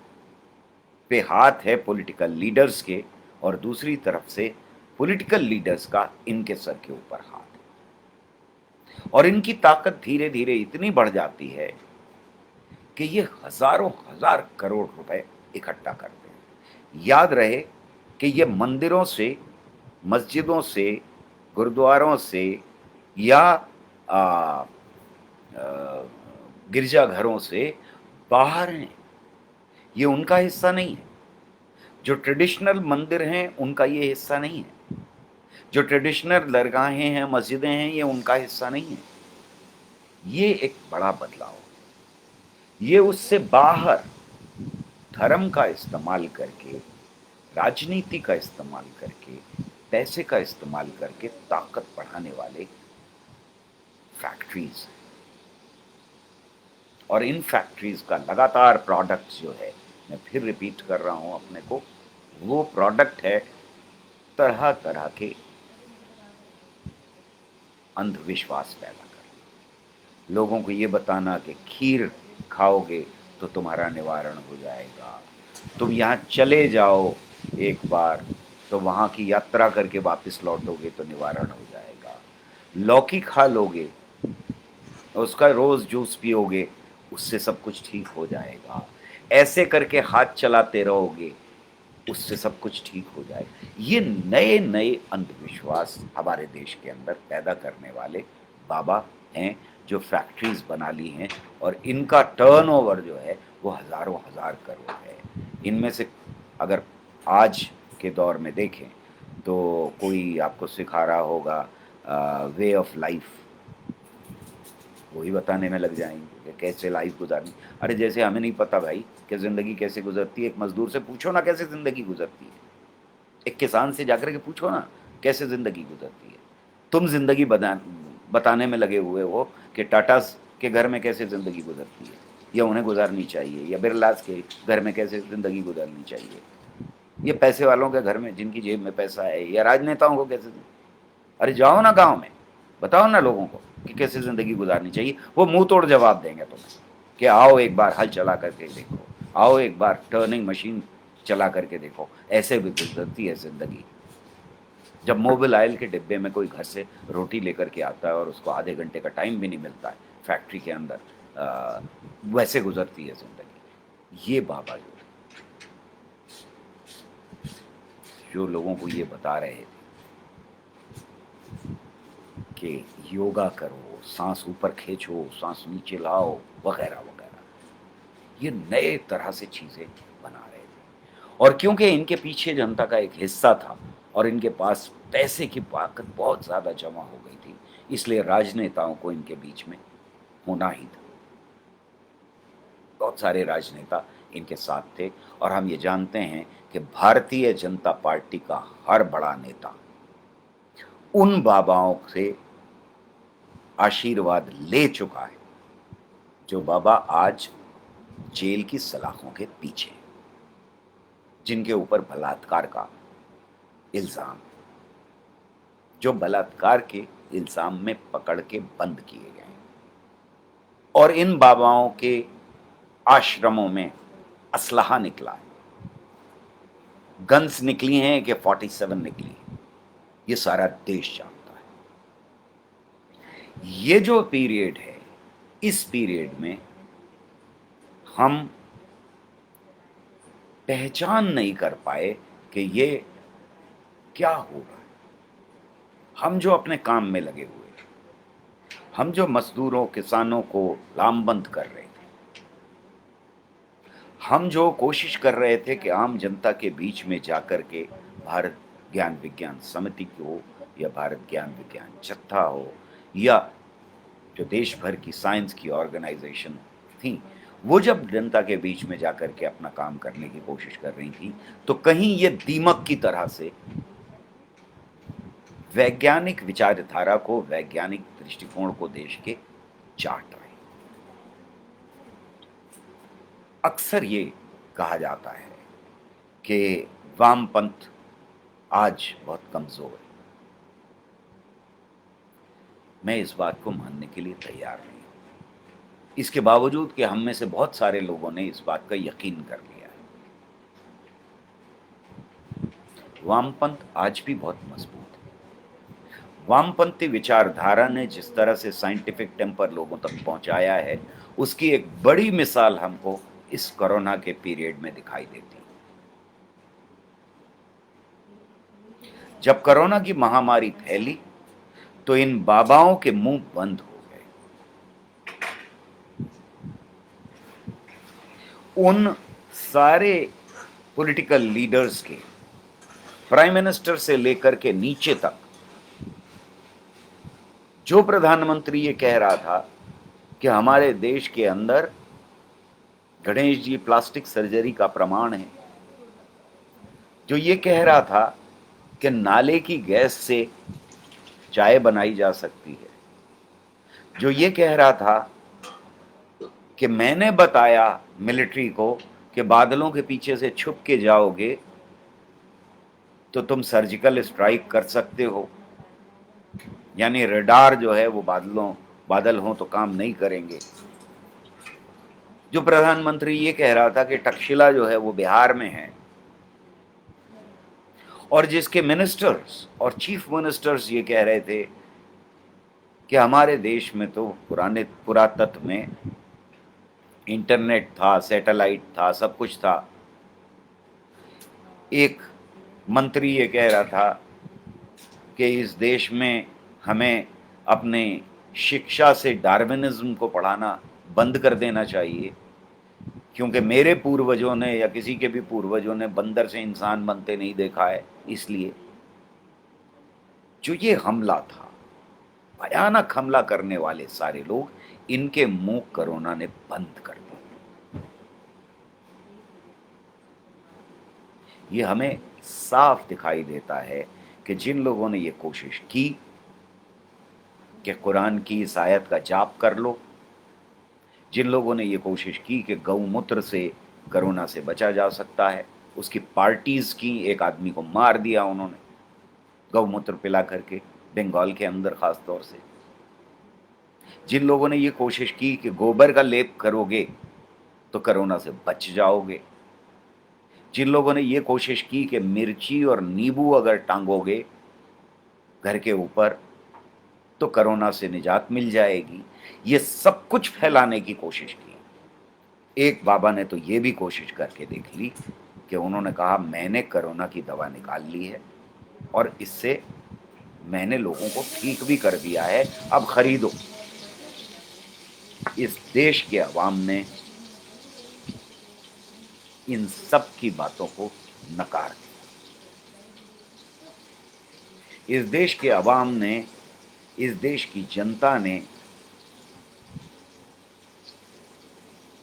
पे हाथ है पॉलिटिकल लीडर्स के और दूसरी तरफ से पॉलिटिकल लीडर्स का इनके सर के ऊपर हाथ है। और इनकी ताकत धीरे-धीरे इतनी बढ़ जाती है कि ये हज़ारों हज़ार करोड़ रुपए इकट्ठा करते हैं। याद रहे कि ये मंदिरों से, मस्जिदों से, गुरुद्वारों से या गिरजाघरों से बाहर हैं। ये उनका हिस्सा नहीं है। जो ट्रेडिशनल मंदिर हैं, उनका ये हिस्सा नहीं है। जो ट्रेडिशनल दरगाहें हैं, मस्जिदें हैं, ये उनका हिस्सा नहीं है। ये एक बड़ा बदलाव है। ये उससे बाहर धर्म का इस्तेमाल करके, राजनीति का इस्तेमाल करके, पैसे का इस्तेमाल करके ताकत बढ़ाने वाले फैक्ट्रीज़ हैं। और इन फैक्ट्रीज़ का लगातार प्रोडक्ट्स जो है, मैं फिर रिपीट कर रहा हूँ अपने को, वो प्रोडक्ट है तरह-तरह के अंधविश्वास पैदा करना। लोगों को ये बताना कि खीर खाओगे तो तुम्हारा निवारण हो जाएगा। तुम यहाँ चले जाओ एक बार, तो वहाँ की यात्रा करके वापस लौटोगे तो निवारण हो जाएगा। लौकी खा लोगे, उसका रोज़ जूस पियोगे, उससे सब कुछ ठीक हो जाएगा। ऐसे करके हाथ चलाते रहोगे, उससे सब कुछ ठीक हो जाएगा। ये नए-नए अंधविश्वास हमारे देश के अंदर पैदा करने वाले बाबा हैं, जो फैक्ट्रीज़ बना ली हैं और इनका टर्नओवर जो है, वो हज़ारों हज़ार करोड़ है। इनमें से अगर आज के दौर में देखें तो कोई आपको सिखा रहा होगा वे ऑफ लाइफ, वही बताने में लग जाएंगे कि कैसे लाइफ गुजारनी। अरे जैसे हमें नहीं पता भाई कि ज़िंदगी कैसे गुजरती है, एक मज़दूर से पूछो ना कैसे ज़िंदगी गुजरती है, एक किसान से जाकर के पूछो ना कैसे ज़िंदगी गुजरती है। तुम ज़िंदगी बताने में लगे हुए हो कि टाटास के घर में कैसे ज़िंदगी गुजरती है या उन्हें गुजारनी चाहिए, या बिरलास के घर में कैसे ज़िंदगी गुजारनी चाहिए, ये पैसे वालों के घर में जिनकी जेब में पैसा है, या राजनेताओं को कैसे। अरे जाओ ना गांव में, बताओ ना लोगों को कि कैसे ज़िंदगी गुजारनी चाहिए, वो मुंह तोड़ जवाब देंगे तुम्हें कि आओ एक बार हल चला करके देखो, आओ एक बार टर्निंग मशीन चला करके देखो, ऐसे भी गुजरती है ज़िंदगी। जब मोबिल के डिब्बे में कोई घर से रोटी लेकर के आता है और उसको आधे घंटे का टाइम भी नहीं मिलता है फैक्ट्री के अंदर, वैसे गुजरती है ज़िंदगी। ये बाबा जो लोगों को ये बता रहे थे कि योगा करो, सांस ऊपर खींचो, सांस नीचे लाओ, वगैरह वगैरह, ये नए तरह से चीज़ें बना रहे थे। और क्योंकि इनके पीछे जनता का एक हिस्सा था और इनके पास पैसे की ताकत बहुत ज़्यादा जमा हो गई थी, इसलिए राजनेताओं को इनके बीच में होना ही था। बहुत सारे राजनेता इनके साथ थे और हम ये जानते हैं कि भारतीय जनता पार्टी का हर बड़ा नेता उन बाबाओं से आशीर्वाद ले चुका है जो बाबा आज जेल की सलाखों के पीछे, जिनके ऊपर बलात्कार का इल्जाम, जो बलात्कार के इल्जाम में पकड़ के बंद किए गए, और इन बाबाओं के आश्रमों में असलहा निकला है, गन्स निकली हैं कि 47 निकली, ये सारा देश जानता है। ये जो पीरियड है, इस पीरियड में हम पहचान नहीं कर पाए कि ये क्या हो रहा है। हम जो अपने काम में लगे हुए, हम जो मजदूरों किसानों को लामबंद कर रहे थे, हम जो कोशिश कर रहे थे कि आम जनता के बीच में जाकर के भारत ज्ञान विज्ञान समिति की हो या भारत ज्ञान विज्ञान जत्था हो या जो देश भर की साइंस की ऑर्गेनाइजेशन थी, वो जब जनता के बीच में जाकर के अपना काम करने की कोशिश कर रही थी, तो कहीं ये दीमक की तरह से वैज्ञानिक विचारधारा को, वैज्ञानिक दृष्टिकोण को देश के चाट रहे। अक्सर ये कहा जाता है कि वामपंथ आज बहुत कमजोर है। मैं इस बात को मानने के लिए तैयार नहीं हूं, इसके बावजूद कि हम में से बहुत सारे लोगों ने इस बात का यकीन कर लिया है। वामपंथ आज भी बहुत मजबूत है। वामपंथी विचारधारा ने जिस तरह से साइंटिफिक टेम्पर लोगों तक पहुंचाया है, उसकी एक बड़ी मिसाल हमको इस कोरोना के पीरियड में दिखाई देती है। जब कोरोना की महामारी फैली तो इन बाबाओं के मुंह बंद हो गए। उन सारे पॉलिटिकल लीडर्स के, प्राइम मिनिस्टर से लेकर के नीचे तक, जो प्रधानमंत्री ये कह रहा था कि हमारे देश के अंदर गणेश जी प्लास्टिक सर्जरी का प्रमाण है, जो ये कह रहा था कि नाले की गैस से चाय बनाई जा सकती है, जो ये कह रहा था कि मैंने बताया मिलिट्री को कि बादलों के पीछे से छुप के जाओगे तो तुम सर्जिकल स्ट्राइक कर सकते हो, यानी रडार जो है वो बादल हों तो काम नहीं करेंगे, जो प्रधानमंत्री ये कह रहा था कि तक्षशिला जो है वो बिहार में है, और जिसके मिनिस्टर्स और चीफ मिनिस्टर्स ये कह रहे थे कि हमारे देश में तो पुराने पुरातत्व में इंटरनेट था, सैटेलाइट था, सब कुछ था। एक मंत्री ये कह रहा था कि इस देश में हमें अपने शिक्षा से डार्विनिज्म को पढ़ाना बंद कर देना चाहिए। क्योंकि मेरे पूर्वजों ने या किसी के भी पूर्वजों ने बंदर से इंसान बनते नहीं देखा है, इसलिए जो ये हमला था, भयानक हमला करने वाले सारे लोग, इनके मुंह कोरोना ने बंद कर दिए। ये हमें साफ दिखाई देता है कि जिन लोगों ने ये कोशिश की कि कुरान की इस आयत का जाप कर लो, जिन लोगों ने ये कोशिश की कि गौमूत्र से कोरोना से बचा जा सकता है, उसकी पार्टीज की, एक आदमी को मार दिया उन्होंने गौमूत्र पिला करके, बंगाल के अंदर खास तौर से। जिन लोगों ने ये कोशिश की कि गोबर का लेप करोगे तो कोरोना से बच जाओगे, जिन लोगों ने ये कोशिश की कि मिर्ची और नींबू अगर टांगोगे घर के ऊपर तो कोरोना से निजात मिल जाएगी, ये सब कुछ फैलाने की कोशिश की। एक बाबा ने तो ये भी कोशिश करके देख ली कि उन्होंने कहा मैंने कोरोना की दवा निकाल ली है और इससे मैंने लोगों को ठीक भी कर दिया है, अब खरीदो। इस देश के अवाम ने इन सब की बातों को नकार दिया। इस देश के अवाम ने, इस देश की जनता ने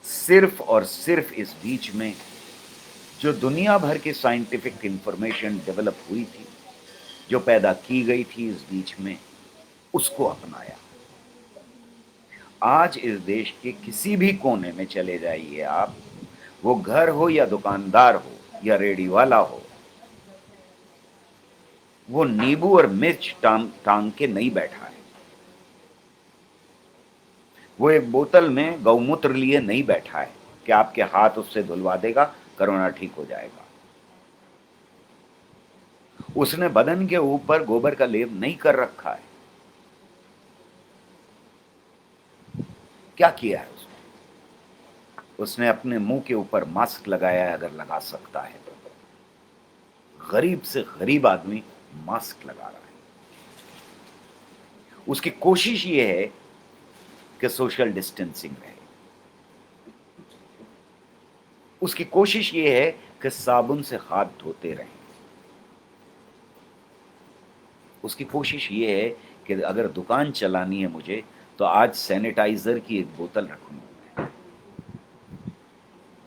सिर्फ और सिर्फ इस बीच में जो दुनिया भर की साइंटिफिक इंफॉर्मेशन डेवलप हुई थी, जो पैदा की गई थी इस बीच में, उसको अपनाया। आज इस देश के किसी भी कोने में चले जाइए आप, वो घर हो या दुकानदार हो या रेडी वाला हो, वो नींबू और मिर्च टांग के नहीं बैठा है, वो एक बोतल में गौमूत्र लिए नहीं बैठा है कि आपके हाथ उससे धुलवा देगा, कोरोना ठीक हो जाएगा। उसने बदन के ऊपर गोबर का लेप नहीं कर रखा है। क्या किया है उसने? उसने अपने मुंह के ऊपर मास्क लगाया है, अगर लगा सकता है तो। गरीब से गरीब आदमी मास्क लगा रहा है। उसकी कोशिश ये है कि सोशल डिस्टेंसिंग रहे, उसकी कोशिश ये है कि साबुन से हाथ धोते रहें, उसकी कोशिश ये है कि अगर दुकान चलानी है मुझे तो आज सैनिटाइजर की एक बोतल रखूंगा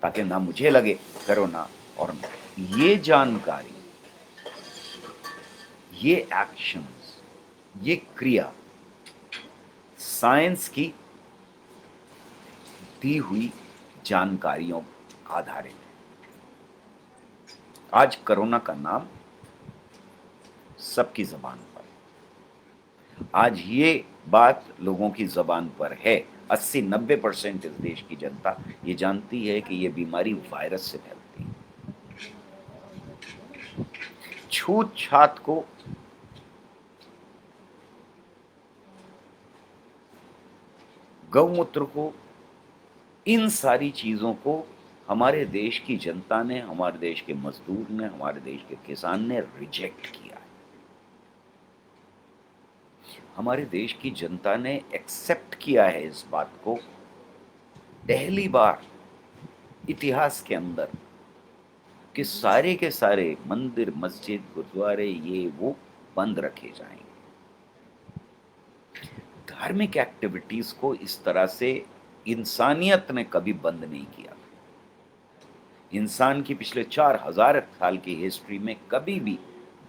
ताकि ना मुझे लगे कोरोना। और ये जानकारी, ये एक्शंस, ये क्रिया साइंस की दी हुई जानकारियों आधारित है। आज कोरोना का नाम सबकी जबान पर, आज ये बात लोगों की जबान पर है। 80-90% इस देश की जनता ये जानती है कि ये बीमारी वायरस से फैलती है। छूत छात को गौमूत्र को, इन सारी चीजों को हमारे देश की जनता ने, हमारे देश के मजदूर ने, हमारे देश के किसान ने रिजेक्ट किया है। हमारे देश की जनता ने एक्सेप्ट किया है इस बात को, पहली बार इतिहास के अंदर, कि सारे के सारे मंदिर, मस्जिद, गुरुद्वारे, ये वो बंद रखे जाएंगे। धार्मिक एक्टिविटीज को इस तरह से इंसानियत ने कभी बंद नहीं किया। इंसान की पिछले 4000 साल की हिस्ट्री में कभी भी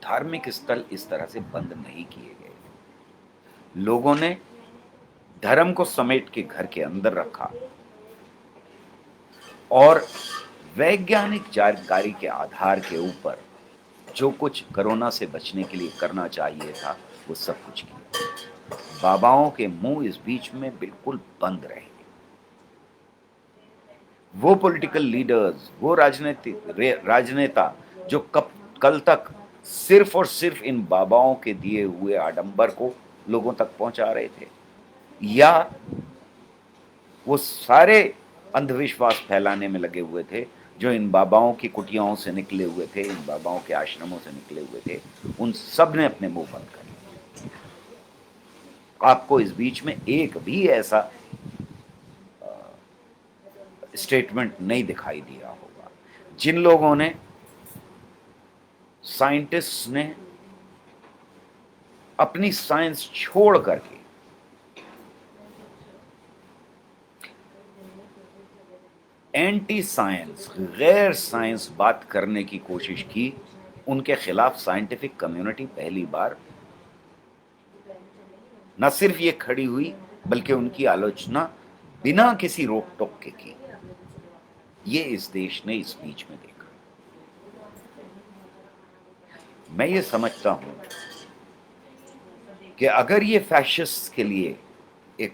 धार्मिक स्थल इस तरह से बंद नहीं किए गए। लोगों ने धर्म को समेट के घर के अंदर रखा और वैज्ञानिक जानकारी के आधार के ऊपर जो कुछ कोरोना से बचने के लिए करना चाहिए था वो सब कुछ किया। बाबाओं के मुंह इस बीच में बिल्कुल बंद रहे। वो पॉलिटिकल लीडर्स, वो राजनेता जो कल तक सिर्फ और सिर्फ इन बाबाओं के दिए हुए आडंबर को लोगों तक पहुंचा रहे थे, या वो सारे अंधविश्वास फैलाने में लगे हुए थे जो इन बाबाओं की कुटियाओं से निकले हुए थे, इन बाबाओं के आश्रमों से निकले हुए थे, उन सब ने अपने मुंह बंद कर लिए। आपको इस बीच में एक भी ऐसा स्टेटमेंट नहीं दिखाई दिया होगा। जिन लोगों ने, साइंटिस्ट्स ने अपनी साइंस छोड़ करके एंटी साइंस, गैर साइंस बात करने की कोशिश की, उनके खिलाफ साइंटिफिक कम्युनिटी पहली बार न सिर्फ ये खड़ी हुई, बल्कि उनकी आलोचना बिना किसी रोक टोक के की। ये इस देश ने इस बीच में देखा। मैं ये समझता हूं कि अगर ये फैशिस्ट के लिए एक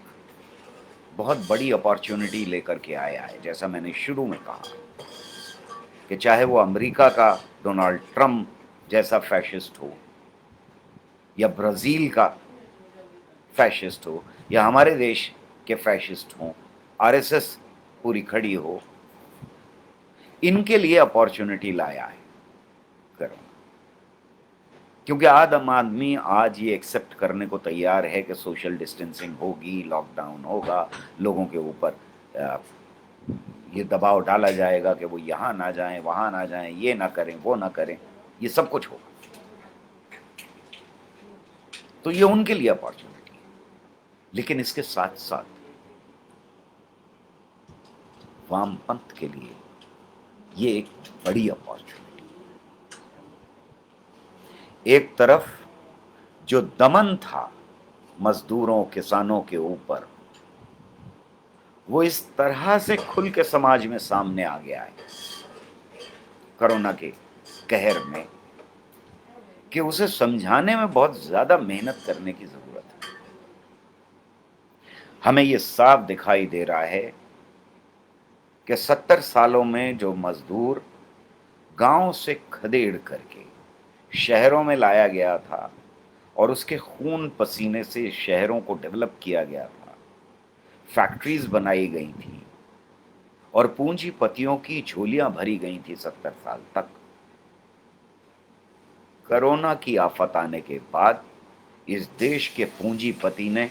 बहुत बड़ी अपॉर्चुनिटी लेकर के आया है, जैसा मैंने शुरू में कहा कि चाहे वो अमेरिका का डोनाल्ड ट्रंप जैसा फैशिस्ट हो, या ब्राजील का फैशिस्ट हो, या हमारे देश के फैशिस्ट हो, आरएसएस पूरी खड़ी हो, इनके लिए अपॉर्चुनिटी लाया है कोरोना। क्योंकि आम आदमी आज ये एक्सेप्ट करने को तैयार है कि सोशल डिस्टेंसिंग होगी, लॉकडाउन होगा, लोगों के ऊपर ये दबाव डाला जाएगा कि वो यहाँ ना जाएं, वहाँ ना जाएं, ये ना करें, वो ना करें, ये सब कुछ होगा। तो ये उनके लिए अपॉर्चुनिटी है। लेकिन इसके साथ साथ वामपंथ के लिए ये एक बड़ी अपॉर्चुनिटी। एक तरफ जो दमन था मजदूरों, किसानों के ऊपर, वो इस तरह से खुल के समाज में सामने आ गया है कोरोना के कहर में, कि उसे समझाने में बहुत ज्यादा मेहनत करने की जरूरत है। हमें ये साफ दिखाई दे रहा है कि 70 सालों में जो मजदूर गांव से खदेड़ करके शहरों में लाया गया था और उसके खून पसीने से शहरों को डेवलप किया गया था, फैक्ट्रीज बनाई गई थी और पूंजीपतियों की झोलियां भरी गई थी 70 साल तक। कोरोना की आफत आने के बाद इस देश के पूंजीपति ने,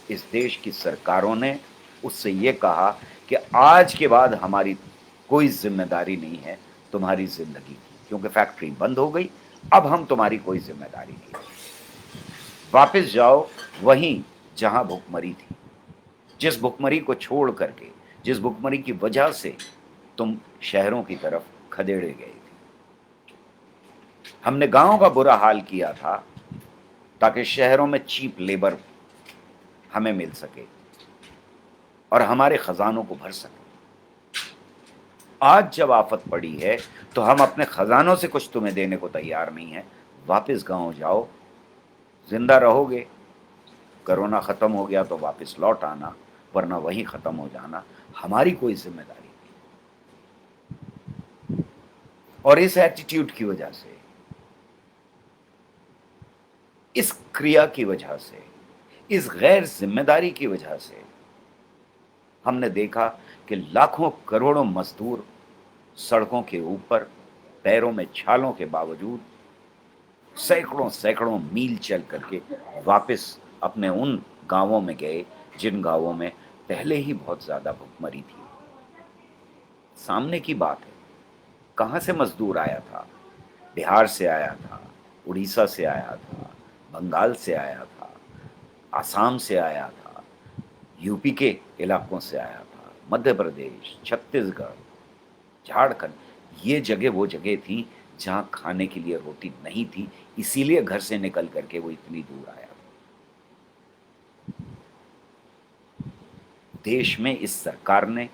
इस देश की सरकारों ने उससे ये कहा कि आज के बाद हमारी कोई जिम्मेदारी नहीं है तुम्हारी जिंदगी की, क्योंकि फैक्ट्री बंद हो गई, अब हम तुम्हारी कोई जिम्मेदारी नहीं। वापस जाओ वहीं जहां भुखमरी थी, जिस भुखमरी को छोड़ करके, जिस भुखमरी की वजह से तुम शहरों की तरफ खदेड़े गए थे। हमने गांव का बुरा हाल किया था ताकि शहरों में चीप लेबर हमें मिल सके और हमारे खजानों को भर सके। आज जब आफत पड़ी है तो हम अपने खजानों से कुछ तुम्हें देने को तैयार नहीं है। वापस गांव जाओ, जिंदा रहोगे, कोरोना खत्म हो गया तो वापस लौट आना, वरना वहीं खत्म हो जाना, हमारी कोई जिम्मेदारी नहीं। और इस एटीट्यूड की वजह से, इस क्रिया की वजह से, इस गैर जिम्मेदारी की वजह से हमने देखा कि लाखों करोड़ों मजदूर सड़कों के ऊपर पैरों में छालों के बावजूद सैकड़ों सैकड़ों मील चल करके वापस अपने उन गांवों में गए जिन गांवों में पहले ही बहुत ज्यादा भुखमरी थी। सामने की बात है, कहां से मजदूर आया था? बिहार से आया था, उड़ीसा से आया था, बंगाल से आया था, आसाम से आया था, यूपी के इलाकों से आया था, मध्य प्रदेश, छत्तीसगढ़, झारखंड। ये जगह वो जगह थी जहां खाने के लिए रोटी नहीं थी, इसीलिए घर से निकल करके वो इतनी दूर आया। देश में इस सरकार ने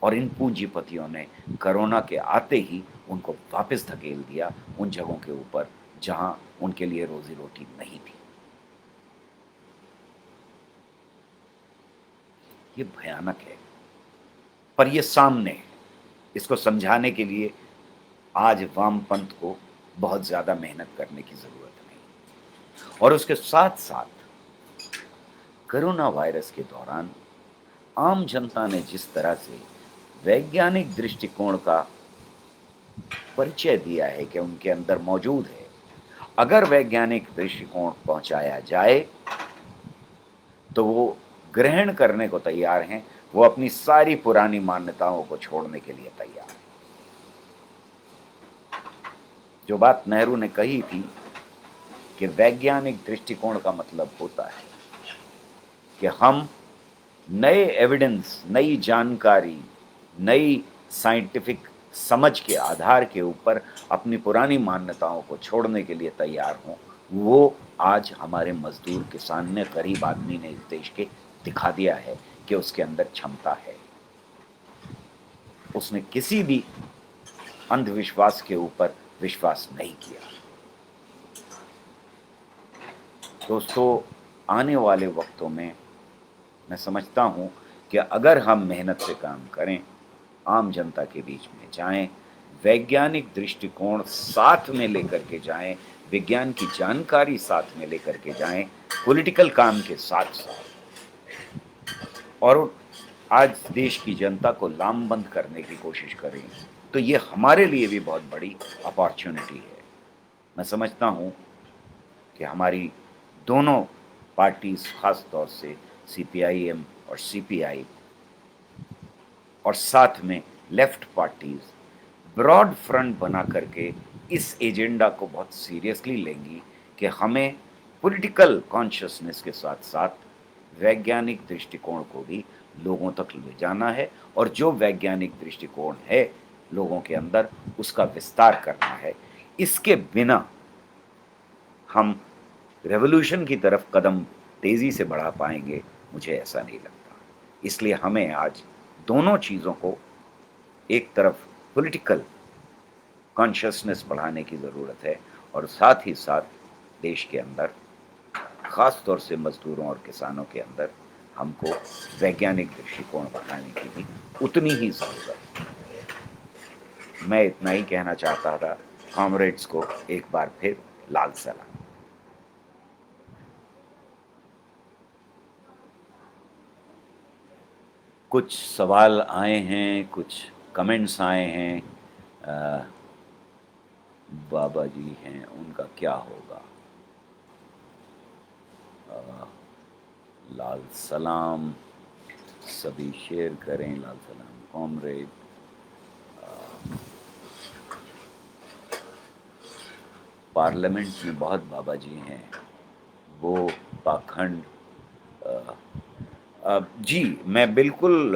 और इन पूंजीपतियों ने कोरोना के आते ही उनको वापस धकेल दिया उन जगहों के ऊपर जहां उनके लिए रोजी रोटी नहीं थी। ये भयानक है, पर ये सामने है। इसको समझाने के लिए आज वामपंथ को बहुत ज्यादा मेहनत करने की जरूरत नहीं। और उसके साथ साथ कोरोना वायरस के दौरान आम जनता ने जिस तरह से वैज्ञानिक दृष्टिकोण का परिचय दिया है कि उनके अंदर मौजूद है, अगर वैज्ञानिक दृष्टिकोण पहुंचाया जाए तो वो ग्रहण करने को तैयार हैं, वो अपनी सारी पुरानी मान्यताओं को छोड़ने के लिए तैयार है। जो बात नेहरू ने कही थी कि वैज्ञानिक दृष्टिकोण का मतलब होता है कि हम नए एविडेंस, नई जानकारी, नई साइंटिफिक समझ के आधार के ऊपर अपनी पुरानी मान्यताओं को छोड़ने के लिए तैयार हों, वो आज हमारे मजदूर किसान ने, गरीब आदमी ने इस देश के दिखा दिया है कि उसके अंदर क्षमता है। उसने किसी भी अंधविश्वास के ऊपर विश्वास नहीं किया। दोस्तों, आने वाले वक्तों में मैं समझता हूँ कि अगर हम मेहनत से काम करें, आम जनता के बीच में जाएं, वैज्ञानिक दृष्टिकोण साथ में लेकर के जाएं, विज्ञान की जानकारी साथ में लेकर के जाएं, पॉलिटिकल काम के साथ साथ, और आज देश की जनता को लामबंद करने की कोशिश करें, तो ये हमारे लिए भी बहुत बड़ी अपॉर्चुनिटी है। मैं समझता हूँ कि हमारी दोनों पार्टीज, खास तौर से सीपीआईएम और सीपीआई, और साथ में लेफ्ट पार्टीज ब्रॉड फ्रंट बना करके इस एजेंडा को बहुत सीरियसली लेंगी कि हमें पॉलिटिकल कॉन्शियसनेस के साथ साथ वैज्ञानिक दृष्टिकोण को भी लोगों तक ले जाना है, और जो वैज्ञानिक दृष्टिकोण है लोगों के अंदर, उसका विस्तार करना है। इसके बिना हम रेवोल्यूशन की तरफ कदम तेज़ी से बढ़ा पाएंगे, मुझे ऐसा नहीं लगता। इसलिए हमें आज दोनों चीज़ों को, एक तरफ पॉलिटिकल कॉन्शियसनेस बढ़ाने की ज़रूरत है, और साथ ही साथ देश के अंदर, ख़ास तौर से मज़दूरों और किसानों के अंदर, हमको वैज्ञानिक दृष्टिकोण बढ़ाने की भी उतनी ही ज़रूरत है। मैं इतना ही कहना चाहता था। कॉमरेड्स को एक बार फिर लाल सलाम। कुछ सवाल आए हैं, कुछ कमेंट्स आए हैं। बाबा जी हैं, उनका क्या होगा? लाल सलाम, सभी शेयर करें। लाल सलाम कॉमरेड। पार्लियामेंट में बहुत बाबा जी हैं, वो पाखंड। जी, मैं बिल्कुल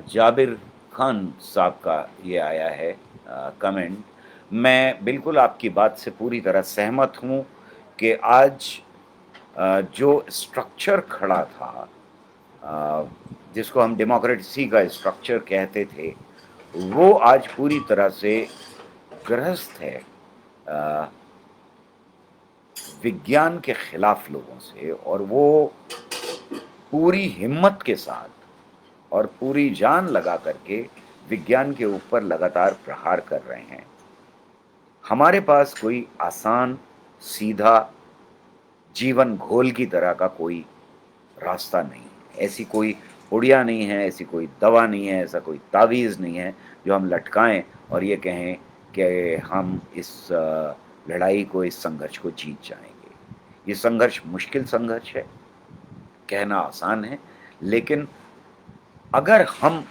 जाबिर खान साहब का ये आया है कमेंट। मैं बिल्कुल आपकी बात से पूरी तरह सहमत हूँ कि आज जो स्ट्रक्चर खड़ा था, जिसको हम डेमोक्रेसी का स्ट्रक्चर कहते थे, वो आज पूरी तरह से ग्रस्त है विज्ञान के खिलाफ लोगों से, और वो पूरी हिम्मत के साथ और पूरी जान लगा करके विज्ञान के ऊपर लगातार प्रहार कर रहे हैं। हमारे पास कोई आसान, सीधा, जीवन घोल की तरह का कोई रास्ता नहीं है। ऐसी कोई उड़िया नहीं है, ऐसी कोई दवा नहीं है, ऐसा कोई तावीज़ नहीं है जो हम लटकाएं और ये कहें कि हम इस लड़ाई को, इस संघर्ष को जीत जाएंगे। ये संघर्ष मुश्किल संघर्ष है, कहना आसान है, लेकिन अगर हम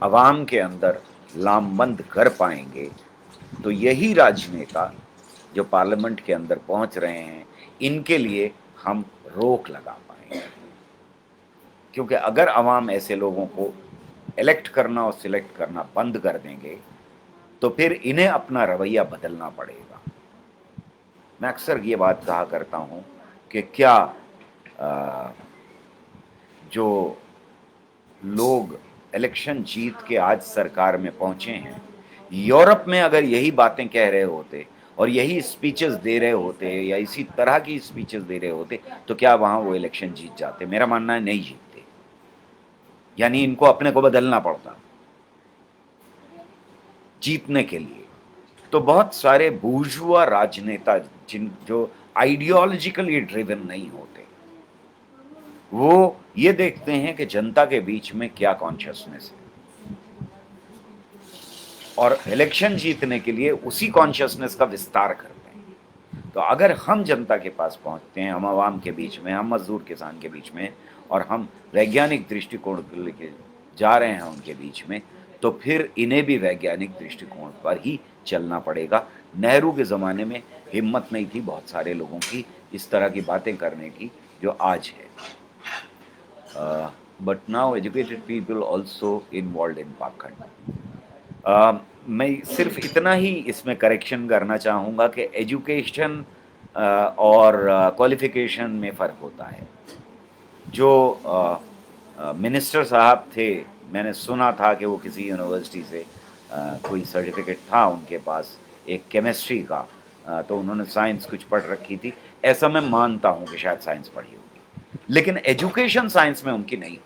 अवाम के अंदर लामबंद कर पाएंगे, तो यही राजनेता जो पार्लियामेंट के अंदर पहुंच रहे हैं, इनके लिए हम रोक लगा पाएंगे। क्योंकि अगर अवाम ऐसे लोगों को इलेक्ट करना और सिलेक्ट करना बंद कर देंगे, तो फिर इन्हें अपना रवैया बदलना पड़ेगा। मैं अक्सर ये बात कहा करता हूँ कि क्या जो लोग इलेक्शन जीत के आज सरकार में पहुंचे हैं, यूरोप में अगर यही बातें कह रहे होते और यही स्पीचेस दे रहे होते या इसी तरह की स्पीचेस दे रहे होते, तो क्या वहां वो इलेक्शन जीत जाते? मेरा मानना है नहीं जीतते। यानी इनको अपने को बदलना पड़ता जीतने के लिए। तो बहुत सारे बूर्जुआ राजनेता जो आइडियोलॉजिकली ड्रिवन नहीं होते, वो ये देखते हैं कि जनता के बीच में क्या कॉन्शियसनेस है, और इलेक्शन जीतने के लिए उसी कॉन्शियसनेस का विस्तार करते हैं। तो अगर हम जनता के पास पहुँचते हैं, हम आवाम के बीच में, हम मज़दूर किसान के बीच में और हम वैज्ञानिक दृष्टिकोण को लेके जा रहे हैं उनके बीच में, तो फिर इन्हें भी वैज्ञानिक दृष्टिकोण पर ही चलना पड़ेगा। नेहरू के ज़माने में हिम्मत नहीं थी बहुत सारे लोगों की इस तरह की बातें करने की जो आज है। But now educated people also involve in पाखंड। मैं सिर्फ इतना ही इसमें करेक्शन करना चाहूँगा कि एजुकेशन और क्वालिफ़िकेशन में फ़र्क होता है। जो मिनिस्टर साहब थे, मैंने सुना था कि वो किसी यूनिवर्सिटी से कोई सर्टिफ़िकेट था उनके पास एक केमिस्ट्री का, तो उन्होंने साइंस कुछ पढ़ रखी थी। ऐसा मैं मानता हूँ कि शायद साइंस पढ़ी होगी, लेकिन एजुकेशन साइंस में उनकी नहीं हुई।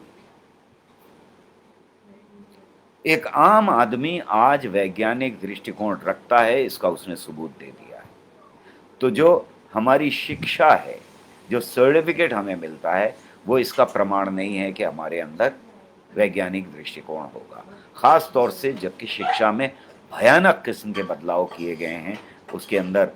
एक आम आदमी आज वैज्ञानिक दृष्टिकोण रखता है, इसका उसने सबूत दे दिया है। तो जो हमारी शिक्षा है, जो सर्टिफिकेट हमें मिलता है, वो इसका प्रमाण नहीं है कि हमारे अंदर वैज्ञानिक दृष्टिकोण होगा। ख़ास तौर से जबकि शिक्षा में भयानक किस्म के बदलाव किए गए हैं, उसके अंदर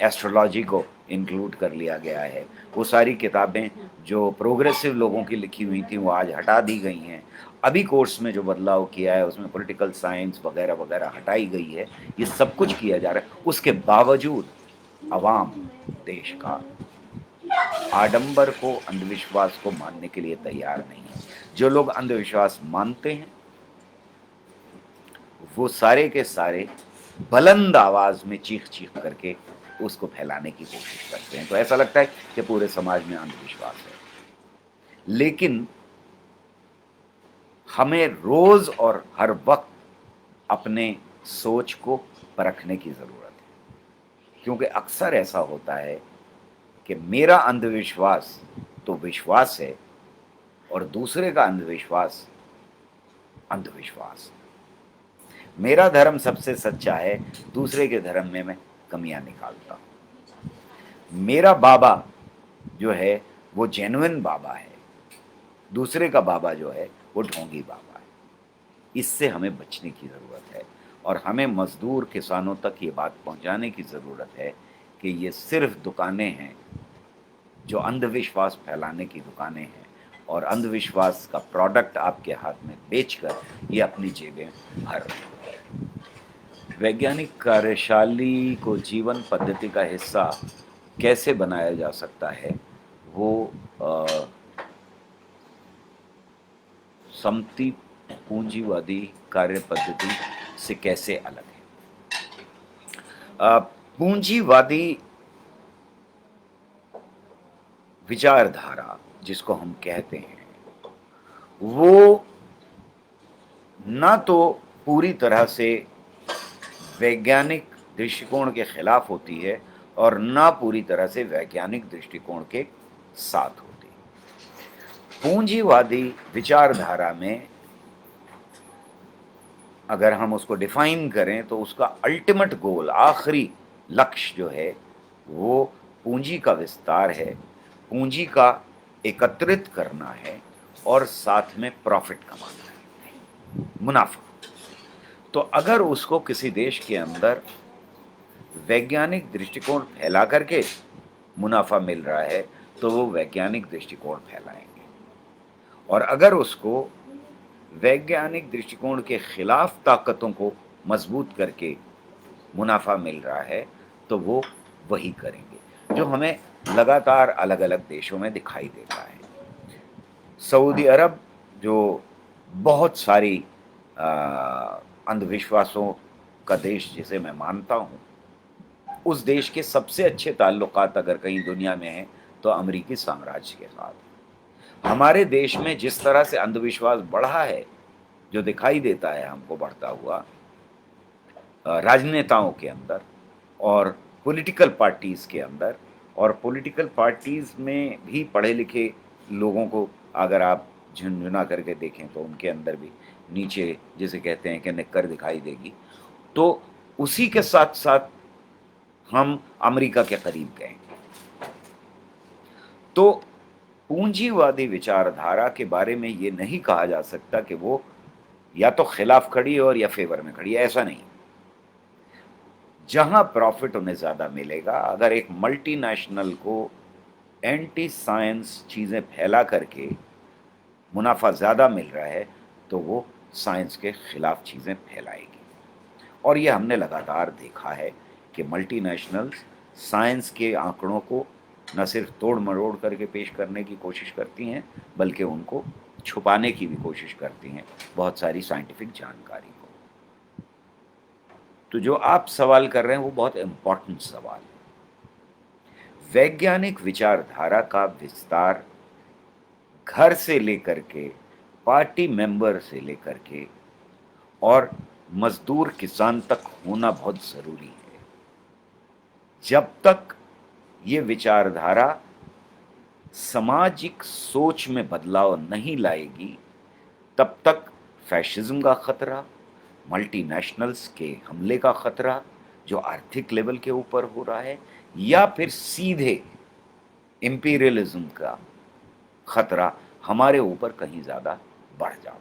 एस्ट्रोलॉजी को इंक्लूड कर लिया गया है। वो सारी किताबें जो प्रोग्रेसिव लोगों की लिखी हुई थी, वो आज हटा दी गई हैं। अभी कोर्स में जो बदलाव किया है, उसमें पॉलिटिकल साइंस वगैरह वगैरह हटाई गई है। ये सब कुछ किया जा रहा है। उसके बावजूद अवाम देश का आडंबर को, अंधविश्वास को मानने के लिए तैयार नहीं है। जो लोग अंधविश्वास मानते हैं, वो सारे के सारे बुलंद आवाज में चीख-चीख करके उसको फैलाने की कोशिश करते हैं। तो ऐसा लगता है कि पूरे समाज में अंधविश्वास है। लेकिन हमें रोज़ और हर वक़्त अपने सोच को परखने की ज़रूरत है। क्योंकि अक्सर ऐसा होता है कि मेरा अंधविश्वास तो विश्वास है और दूसरे का अंधविश्वास अंधविश्वास। मेरा धर्म सबसे सच्चा है, दूसरे के धर्म में मैं कमियां निकालता हूं। मेरा बाबा जो है वो जेन्युइन बाबा है, दूसरे का बाबा जो है वो ढोंगी बाबा है। इससे हमें बचने की ज़रूरत है और हमें मज़दूर किसानों तक ये बात पहुंचाने की ज़रूरत है कि ये सिर्फ दुकानें हैं, जो अंधविश्वास फैलाने की दुकानें हैं और अंधविश्वास का प्रोडक्ट आपके हाथ में बेचकर ये अपनी जेबें भर रहे हैं। वैज्ञानिक कार्यशैली को जीवन पद्धति का हिस्सा कैसे बनाया जा सकता है, वो समती पूंजीवादी कार्य पद्धति से कैसे अलग है। पूंजीवादी विचारधारा जिसको हम कहते हैं, वो ना तो पूरी तरह से वैज्ञानिक दृष्टिकोण के खिलाफ होती है और ना पूरी तरह से वैज्ञानिक दृष्टिकोण के साथ होती है। पूंजीवादी विचारधारा में अगर हम उसको डिफाइन करें तो उसका अल्टीमेट गोल, आखिरी लक्ष्य जो है, वो पूंजी का विस्तार है, पूंजी का एकत्रित करना है और साथ में प्रॉफिट कमाना है, मुनाफा। तो अगर उसको किसी देश के अंदर वैज्ञानिक दृष्टिकोण फैला करके मुनाफा मिल रहा है, तो वो वैज्ञानिक दृष्टिकोण फैलाएंगे। और अगर उसको वैज्ञानिक दृष्टिकोण के खिलाफ ताकतों को मजबूत करके मुनाफा मिल रहा है, तो वो वही करेंगे, जो हमें लगातार अलग अलग देशों में दिखाई देता है। सऊदी अरब, जो बहुत सारी अंधविश्वासों का देश जिसे मैं मानता हूँ, उस देश के सबसे अच्छे ताल्लुकात अगर कहीं दुनिया में हैं तो अमेरिकी साम्राज्य के साथ। हमारे देश में जिस तरह से अंधविश्वास बढ़ा है, जो दिखाई देता है हमको बढ़ता हुआ राजनेताओं के अंदर और पॉलिटिकल पार्टीज़ के अंदर, और पॉलिटिकल पार्टीज़ में भी पढ़े लिखे लोगों को अगर आप झुनझुना करके देखें तो उनके अंदर भी नीचे जिसे कहते हैं कि निक्कर दिखाई देगी। तो उसी के साथ साथ हम अमेरिका के करीब गए। तो पूंजीवादी विचारधारा के बारे में ये नहीं कहा जा सकता कि वो या तो खिलाफ खड़ी है और या फेवर में खड़ी है, ऐसा नहीं। जहाँ प्रॉफ़िट उन्हें ज़्यादा मिलेगा, अगर एक मल्टीनेशनल को एंटी साइंस चीज़ें फैला करके मुनाफ़ा ज़्यादा मिल रहा है, तो वो साइंस के खिलाफ चीज़ें फैलाएगी। और ये हमने लगातार देखा है कि मल्टीनेशनल्स साइंस के आंकड़ों को न सिर्फ तोड़-मरोड़ करके पेश करने की कोशिश करती हैं, बल्कि उनको छुपाने की भी कोशिश करती हैं, बहुत सारी साइंटिफिक जानकारी को। तो जो आप सवाल कर रहे हैं, वो बहुत इम्पोर्टेंट सवाल है। वैज्ञानिक विचारधारा का विस्तार घर से लेकर के, पार्टी मेंबर से लेकर के और मज़दूर किसान तक होना बहुत ज़रूरी है। जब तक ये विचारधारा सामाजिक सोच में बदलाव नहीं लाएगी, तब तक फ़ैशिज़्म का खतरा, मल्टीनेशनल्स के हमले का खतरा, जो आर्थिक लेवल के ऊपर हो रहा है, या फिर सीधे इम्पीरियलिज़्म का खतरा हमारे ऊपर कहीं ज़्यादा बढ़ जाता है।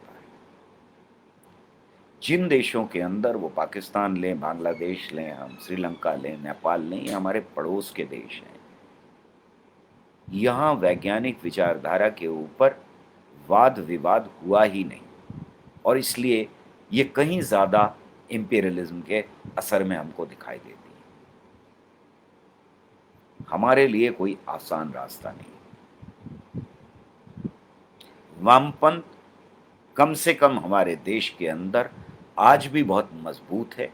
जिन देशों के अंदर, वो पाकिस्तान लें, बांग्लादेश लें, हम श्रीलंका लें, नेपाल लें, ये हमारे पड़ोस के देश हैं। यहाँ वैज्ञानिक विचारधारा के ऊपर वाद-विवाद हुआ ही नहीं, और इसलिए ये कहीं ज़्यादा इम्पीरियलिज़्म के असर में हमको दिखाई देती है। हमारे लिए कोई आसान रास्ता नहीं। वामपंथ कम से कम हमारे देश के अंदर आज भी बहुत मज़बूत है,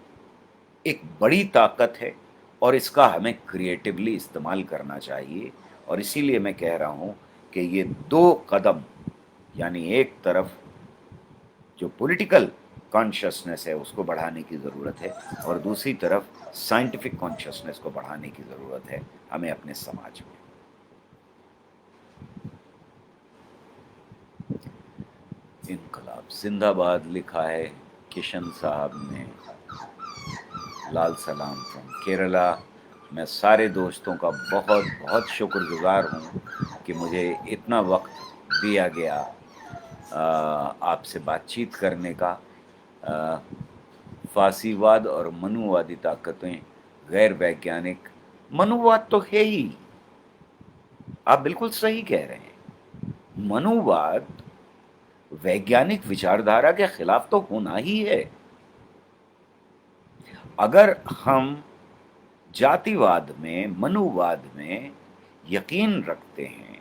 एक बड़ी ताकत है, और इसका हमें क्रिएटिवली इस्तेमाल करना चाहिए। और इसीलिए मैं कह रहा हूँ कि ये 2 कदम, यानी एक तरफ जो पॉलिटिकल कॉन्शियसनेस है उसको बढ़ाने की ज़रूरत है, और दूसरी तरफ साइंटिफिक कॉन्शियसनेस को बढ़ाने की ज़रूरत है हमें अपने समाज में। इनकलाब जिंदाबाद लिखा है किशन साहब ने, लाल सलाम फ्रॉम केरला। मैं सारे दोस्तों का बहुत बहुत शुक्रगुजार हूँ कि मुझे इतना वक्त दिया गया आपसे बातचीत करने का। फासीवाद और मनुवादी ताकतें गैर वैज्ञानिक, मनुवाद तो है ही, आप बिल्कुल सही कह रहे हैं। मनुवाद वैज्ञानिक विचारधारा के खिलाफ तो होना ही है। अगर हम जातिवाद में, मनुवाद में यकीन रखते हैं,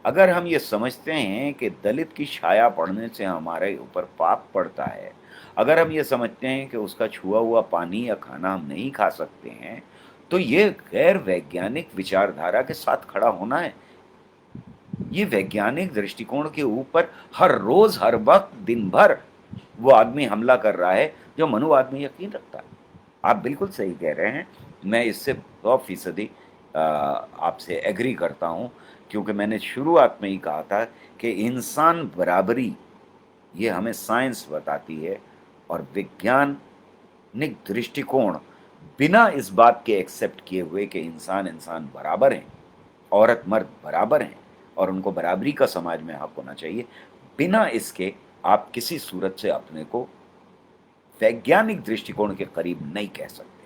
अगर हम ये समझते हैं कि दलित की छाया पड़ने से हमारे ऊपर पाप पड़ता है, अगर हम ये समझते हैं कि उसका छुआ हुआ पानी या खाना हम नहीं खा सकते हैं, तो ये गैर वैज्ञानिक विचारधारा के साथ खड़ा होना है। ये वैज्ञानिक दृष्टिकोण के ऊपर हर रोज़, हर वक्त, दिन भर वो आदमी हमला कर रहा है जो मनुवाद में यकीन रखता है। आप बिल्कुल सही कह रहे हैं। मैं इससे 100% आपसे एग्री करता हूँ, क्योंकि मैंने शुरुआत में ही कहा था कि इंसान बराबरी ये हमें साइंस बताती है, और वैज्ञानिक दृष्टिकोण बिना इस बात के एक्सेप्ट किए हुए कि इंसान बराबर हैं, औरत मर्द बराबर हैं और उनको बराबरी का समाज में हक होना चाहिए, बिना इसके आप किसी सूरत से अपने को वैज्ञानिक दृष्टिकोण के करीब नहीं कह सकते।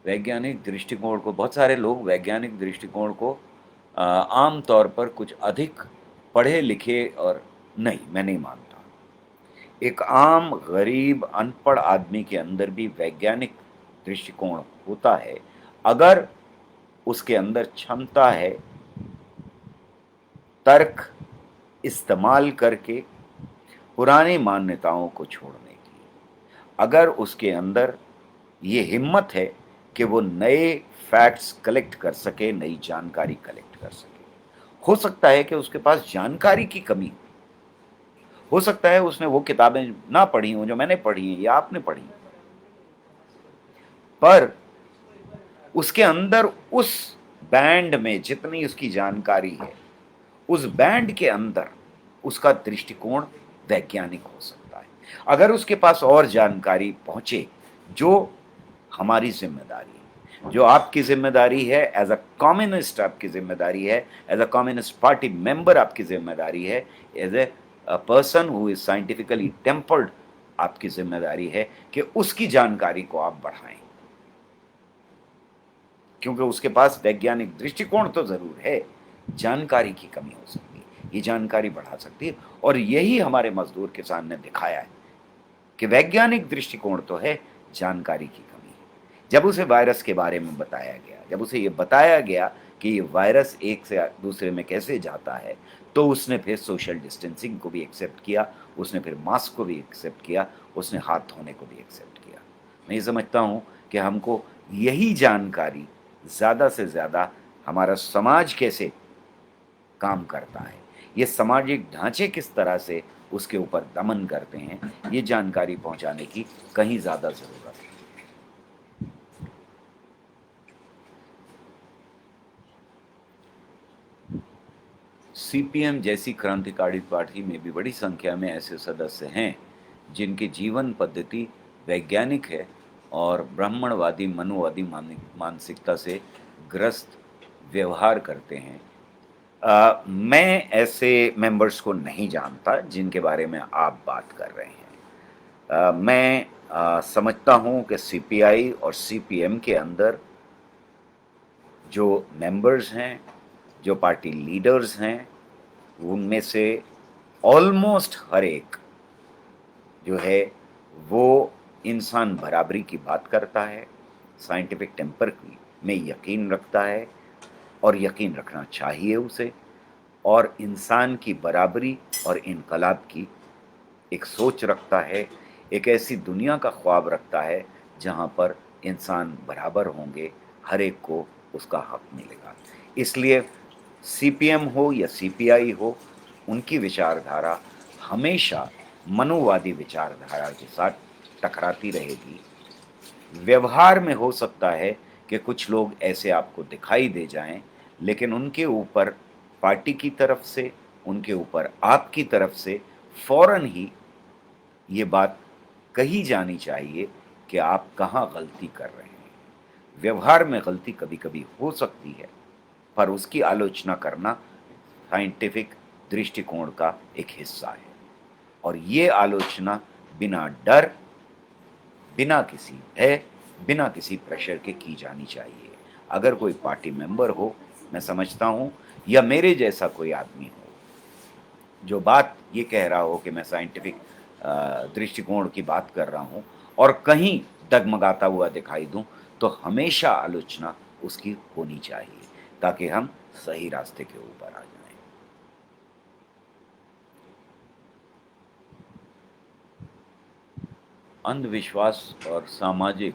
वैज्ञानिक दृष्टिकोण को, बहुत सारे लोग वैज्ञानिक दृष्टिकोण को आम तौर पर कुछ अधिक पढ़े लिखे, और नहीं, मैं नहीं मानता। एक आम गरीब अनपढ़ आदमी के अंदर भी वैज्ञानिक दृष्टिकोण होता है, अगर उसके अंदर क्षमता है तर्क इस्तेमाल करके पुरानी मान्यताओं को छोड़ने की, अगर उसके अंदर ये हिम्मत है कि वो नए फैक्ट्स कलेक्ट कर सके, नई जानकारी कलेक्ट कर सके। हो सकता है कि उसके पास जानकारी की कमी हो सकता है उसने वो किताबें ना पढ़ी हों जो मैंने पढ़ी हैं या आपने पढ़ी हैं, पर उसके अंदर उस बैंड में जितनी उसकी जानकारी है, उस बैंड के अंदर उसका दृष्टिकोण वैज्ञानिक हो सकता है। अगर उसके पास और जानकारी पहुंचे, जो हमारी जिम्मेदारी है, जो आपकी जिम्मेदारी है, एज अ कम्युनिस्ट आपकी जिम्मेदारी है, as a communist party member आपकी जिम्मेदारी है, as a person who is scientifically tempered आपकी ज़िम्मेदारी है कि उसकी जानकारी को आप बढ़ाएँ। क्योंकि उसके पास वैज्ञानिक दृष्टिकोण तो ज़रूर है, जानकारी की कमी हो सकती है। ये जानकारी बढ़ा सकती है और यही हमारे मज़दूर किसान ने दिखाया है कि वैज्ञानिक दृष्टिकोण तो है, जानकारी की कमी है। जब उसे वायरस के बारे में बताया गया, जब उसे ये बताया गया कि ये वायरस एक से दूसरे में कैसे जाता है, तो उसने फिर सोशल डिस्टेंसिंग को भी एक्सेप्ट किया, उसने फिर मास्क को भी एक्सेप्ट किया, उसने हाथ धोने को भी एक्सेप्ट किया। मैं ये समझता हूँ कि हमको यही जानकारी ज़्यादा से ज़्यादा हमारा समाज कैसे काम करता है, ये सामाजिक ढांचे किस तरह से उसके ऊपर दमन करते हैं, ये जानकारी पहुंचाने की कहीं ज़्यादा ज़रूरत है। सीपीएम जैसी क्रांतिकारी पार्टी में भी बड़ी संख्या में ऐसे सदस्य हैं जिनकी जीवन पद्धति वैज्ञानिक है और ब्राह्मणवादी मनुवादी मानसिकता से ग्रस्त व्यवहार करते हैं। मैं ऐसे मेंबर्स को नहीं जानता जिनके बारे में आप बात कर रहे हैं। मैं समझता हूँ कि सीपीआई और सीपीएम के अंदर जो मेंबर्स हैं, जो पार्टी लीडर्स हैं, उनमें से ऑलमोस्ट हर एक जो है वो इंसान बराबरी की बात करता है, साइंटिफिक टेम्पर में यकीन रखता है और यकीन रखना चाहिए उसे, और इंसान की बराबरी और इनकलाब की एक सोच रखता है, एक ऐसी दुनिया का ख्वाब रखता है जहाँ पर इंसान बराबर होंगे, हर एक को उसका हक मिलेगा। इसलिए सीपीएम हो या सीपीआई हो, उनकी विचारधारा हमेशा मनुवादी विचारधारा के साथ टकराती रहेगी। व्यवहार में हो सकता है कि कुछ लोग ऐसे आपको दिखाई दे जाएं, लेकिन उनके ऊपर पार्टी की तरफ से, उनके ऊपर आपकी तरफ से फ़ौरन ही ये बात कही जानी चाहिए कि आप कहाँ गलती कर रहे हैं। व्यवहार में गलती कभी-कभी हो सकती है, पर उसकी आलोचना करना साइंटिफिक दृष्टिकोण का एक हिस्सा है और ये आलोचना बिना डर, बिना किसी भय, बिना किसी प्रेशर के की जानी चाहिए। अगर कोई पार्टी मेंबर हो, मैं समझता हूँ, या मेरे जैसा कोई आदमी हो जो बात ये कह रहा हो कि मैं साइंटिफिक दृष्टिकोण की बात कर रहा हूँ और कहीं डगमगाता हुआ दिखाई दूँ, तो हमेशा आलोचना उसकी होनी चाहिए ताकि हम सही रास्ते के ऊपर आ जाएँ। अंधविश्वास और सामाजिक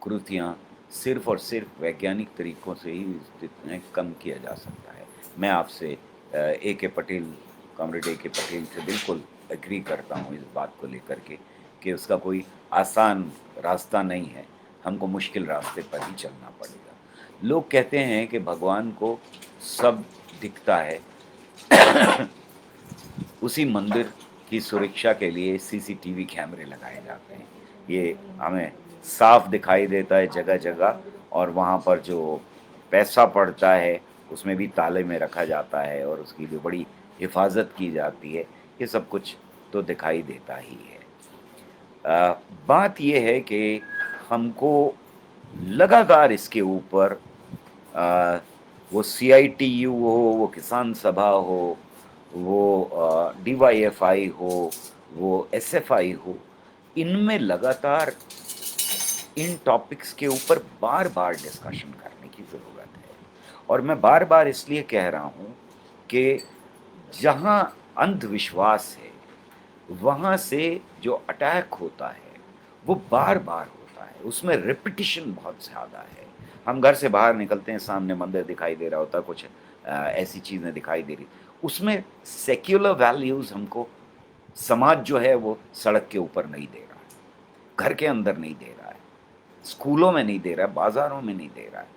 कुरीतियाँ सिर्फ़ और सिर्फ़ वैज्ञानिक तरीकों से ही स्थिति में कम किया जा सकता है। मैं आपसे A K. Patel, comrade A K. Patel से बिल्कुल एग्री करता हूँ इस बात को लेकर के कि उसका कोई आसान रास्ता नहीं है, हमको मुश्किल रास्ते पर ही चलना पड़ेगा। लोग कहते हैं कि भगवान को सब दिखता है, उसी मंदिर की सुरक्षा के लिए सीसीटीवी कैमरे लगाए जाते हैं। ये हमें साफ दिखाई देता है जगह-जगह और वहाँ पर जो पैसा पड़ता है, उसमें भी ताले में रखा जाता है और उसकी जो बड़ी हिफ़ाज़त की जाती है, ये सब कुछ तो दिखाई देता ही है। बात ये है कि हमको लगातार इसके ऊपर अ, वो सीआईटीयू हो, वो किसान सभा हो, वो डीवाईएफआई हो, वो एसएफआई हो, इनमें लगातार इन टॉपिक्स के ऊपर बार-बार डिस्कशन करने की ज़रूरत है। और मैं बार-बार इसलिए कह रहा हूँ कि जहाँ अंधविश्वास है, वहाँ से जो अटैक होता है, वो बार-बार होता है, उसमें रिपिटिशन बहुत ज़्यादा है। हम घर से बाहर निकलते हैं, सामने मंदिर दिखाई दे रहा होता है, कुछ ऐसी चीज़ें दिखाई दे रही, उसमें सेक्युलर वैल्यूज़ हमको समाज जो है वो सड़क के ऊपर नहीं दे रहा है, घर के अंदर नहीं दे रहा है, स्कूलों में नहीं दे रहा है, बाज़ारों में नहीं दे रहा है।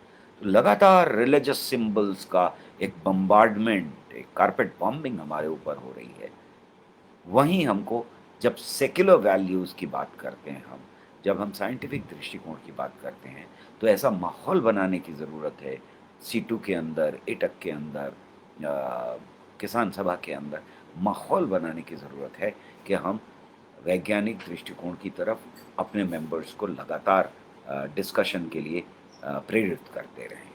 तो लगातार रिलिजियस सिम्बल्स का एक बम्बार्डमेंट, एक कारपेट बॉम्बिंग हमारे ऊपर हो रही है। वहीं हमको जब सेक्युलर वैल्यूज़ की बात करते हैं हम, जब हम साइंटिफिक दृष्टिकोण की बात करते हैं, तो ऐसा माहौल बनाने की ज़रूरत है, सीटू के अंदर, एटक के अंदर, किसान सभा के अंदर माहौल बनाने की ज़रूरत है कि हम वैज्ञानिक दृष्टिकोण की तरफ अपने मेंबर्स को लगातार डिस्कशन के लिए प्रेरित करते रहें।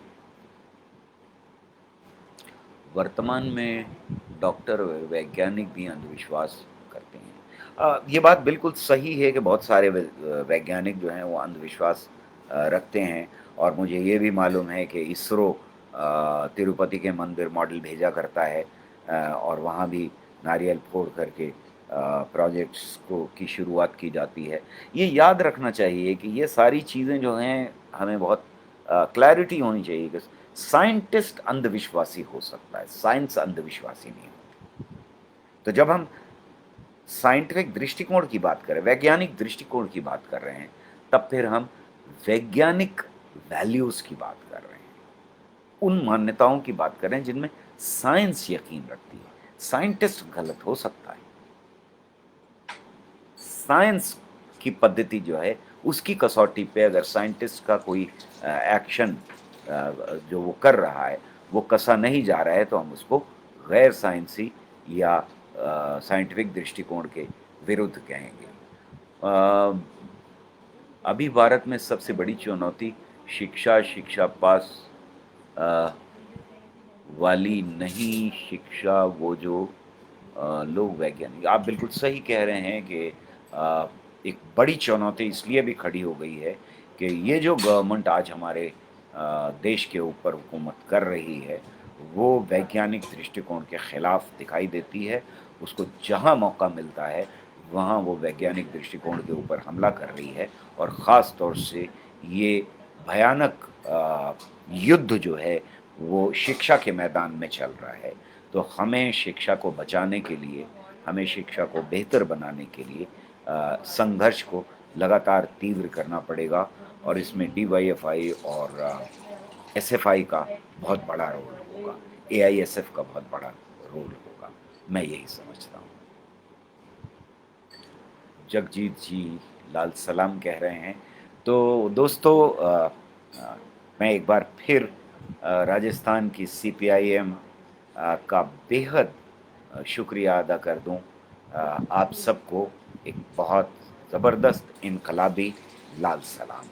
वर्तमान में डॉक्टर व वैज्ञानिक भी अंधविश्वास करते हैं। ये बात बिल्कुल सही है कि बहुत सारे वैज्ञानिक जो हैं वो अंधविश्वास रखते हैं और मुझे ये भी मालूम है कि इसरो तिरुपति के मंदिर मॉडल भेजा करता है और वहाँ भी नारियल फोड़ करके प्रोजेक्ट्स को की शुरुआत की जाती है। ये याद रखना चाहिए कि ये सारी चीज़ें जो हैं हमें बहुत क्लैरिटी होनी चाहिए कि साइंटिस्ट अंधविश्वासी हो सकता है, साइंस अंधविश्वासी नहीं होती। तो जब हम साइंटिफिक दृष्टिकोण की बात कर रहे हैं, वैज्ञानिक दृष्टिकोण की बात कर रहे हैं, तब फिर हम वैज्ञानिक वैल्यूज़ की बात कर रहे हैं। उन मान्यताओं की बात कर रहे हैं जिनमें साइंस यकीन रखती है। साइंटिस्ट गलत हो सकता है। साइंस की पद्धति जो है, उसकी कसौटी पे अगर साइंटिस्ट का कोई एक्शन जो वो कर रहा है, वो कसा नहीं जा रहा है, तो हम उसको गैर साइंसी या साइंटिफिक दृष्टिकोण के विरुद्ध कहेंगे। अ, अभी भारत में सबसे बड़ी चुनौती शिक्षा, शिक्षा पास अ, वाली नहीं शिक्षा वो जो लोग वैज्ञानिक आप बिल्कुल सही कह रहे हैं कि अ, एक बड़ी चुनौती इसलिए भी खड़ी हो गई है कि ये जो गवर्नमेंट आज हमारे देश के ऊपर हुकूमत कर रही है, वो वैज्ञानिक दृष्टिकोण के खिलाफ दिखाई देती है। उसको जहाँ मौका मिलता है, वहाँ वो वैज्ञानिक दृष्टिकोण के ऊपर हमला कर रही है और ख़ास तौर से ये भयानक युद्ध जो है, वो शिक्षा के मैदान में चल रहा है। तो हमें शिक्षा को बचाने के लिए, हमें शिक्षा को बेहतर बनाने के लिए संघर्ष को लगातार तीव्र करना पड़ेगा और इसमें डीवाईएफआई और एसएफआई का बहुत बड़ा रोल होगा, एआईएसएफ का बहुत बड़ा रोल होगा, मैं यही समझता हूँ। जगजीत जी लाल सलाम कह रहे हैं। तो दोस्तों मैं एक बार फिर राजस्थान की सीपीआईएम का बेहद शुक्रिया अदा कर दूं आप सबको एक बहुत ज़बरदस्त इनकलाबी लाल सलाम।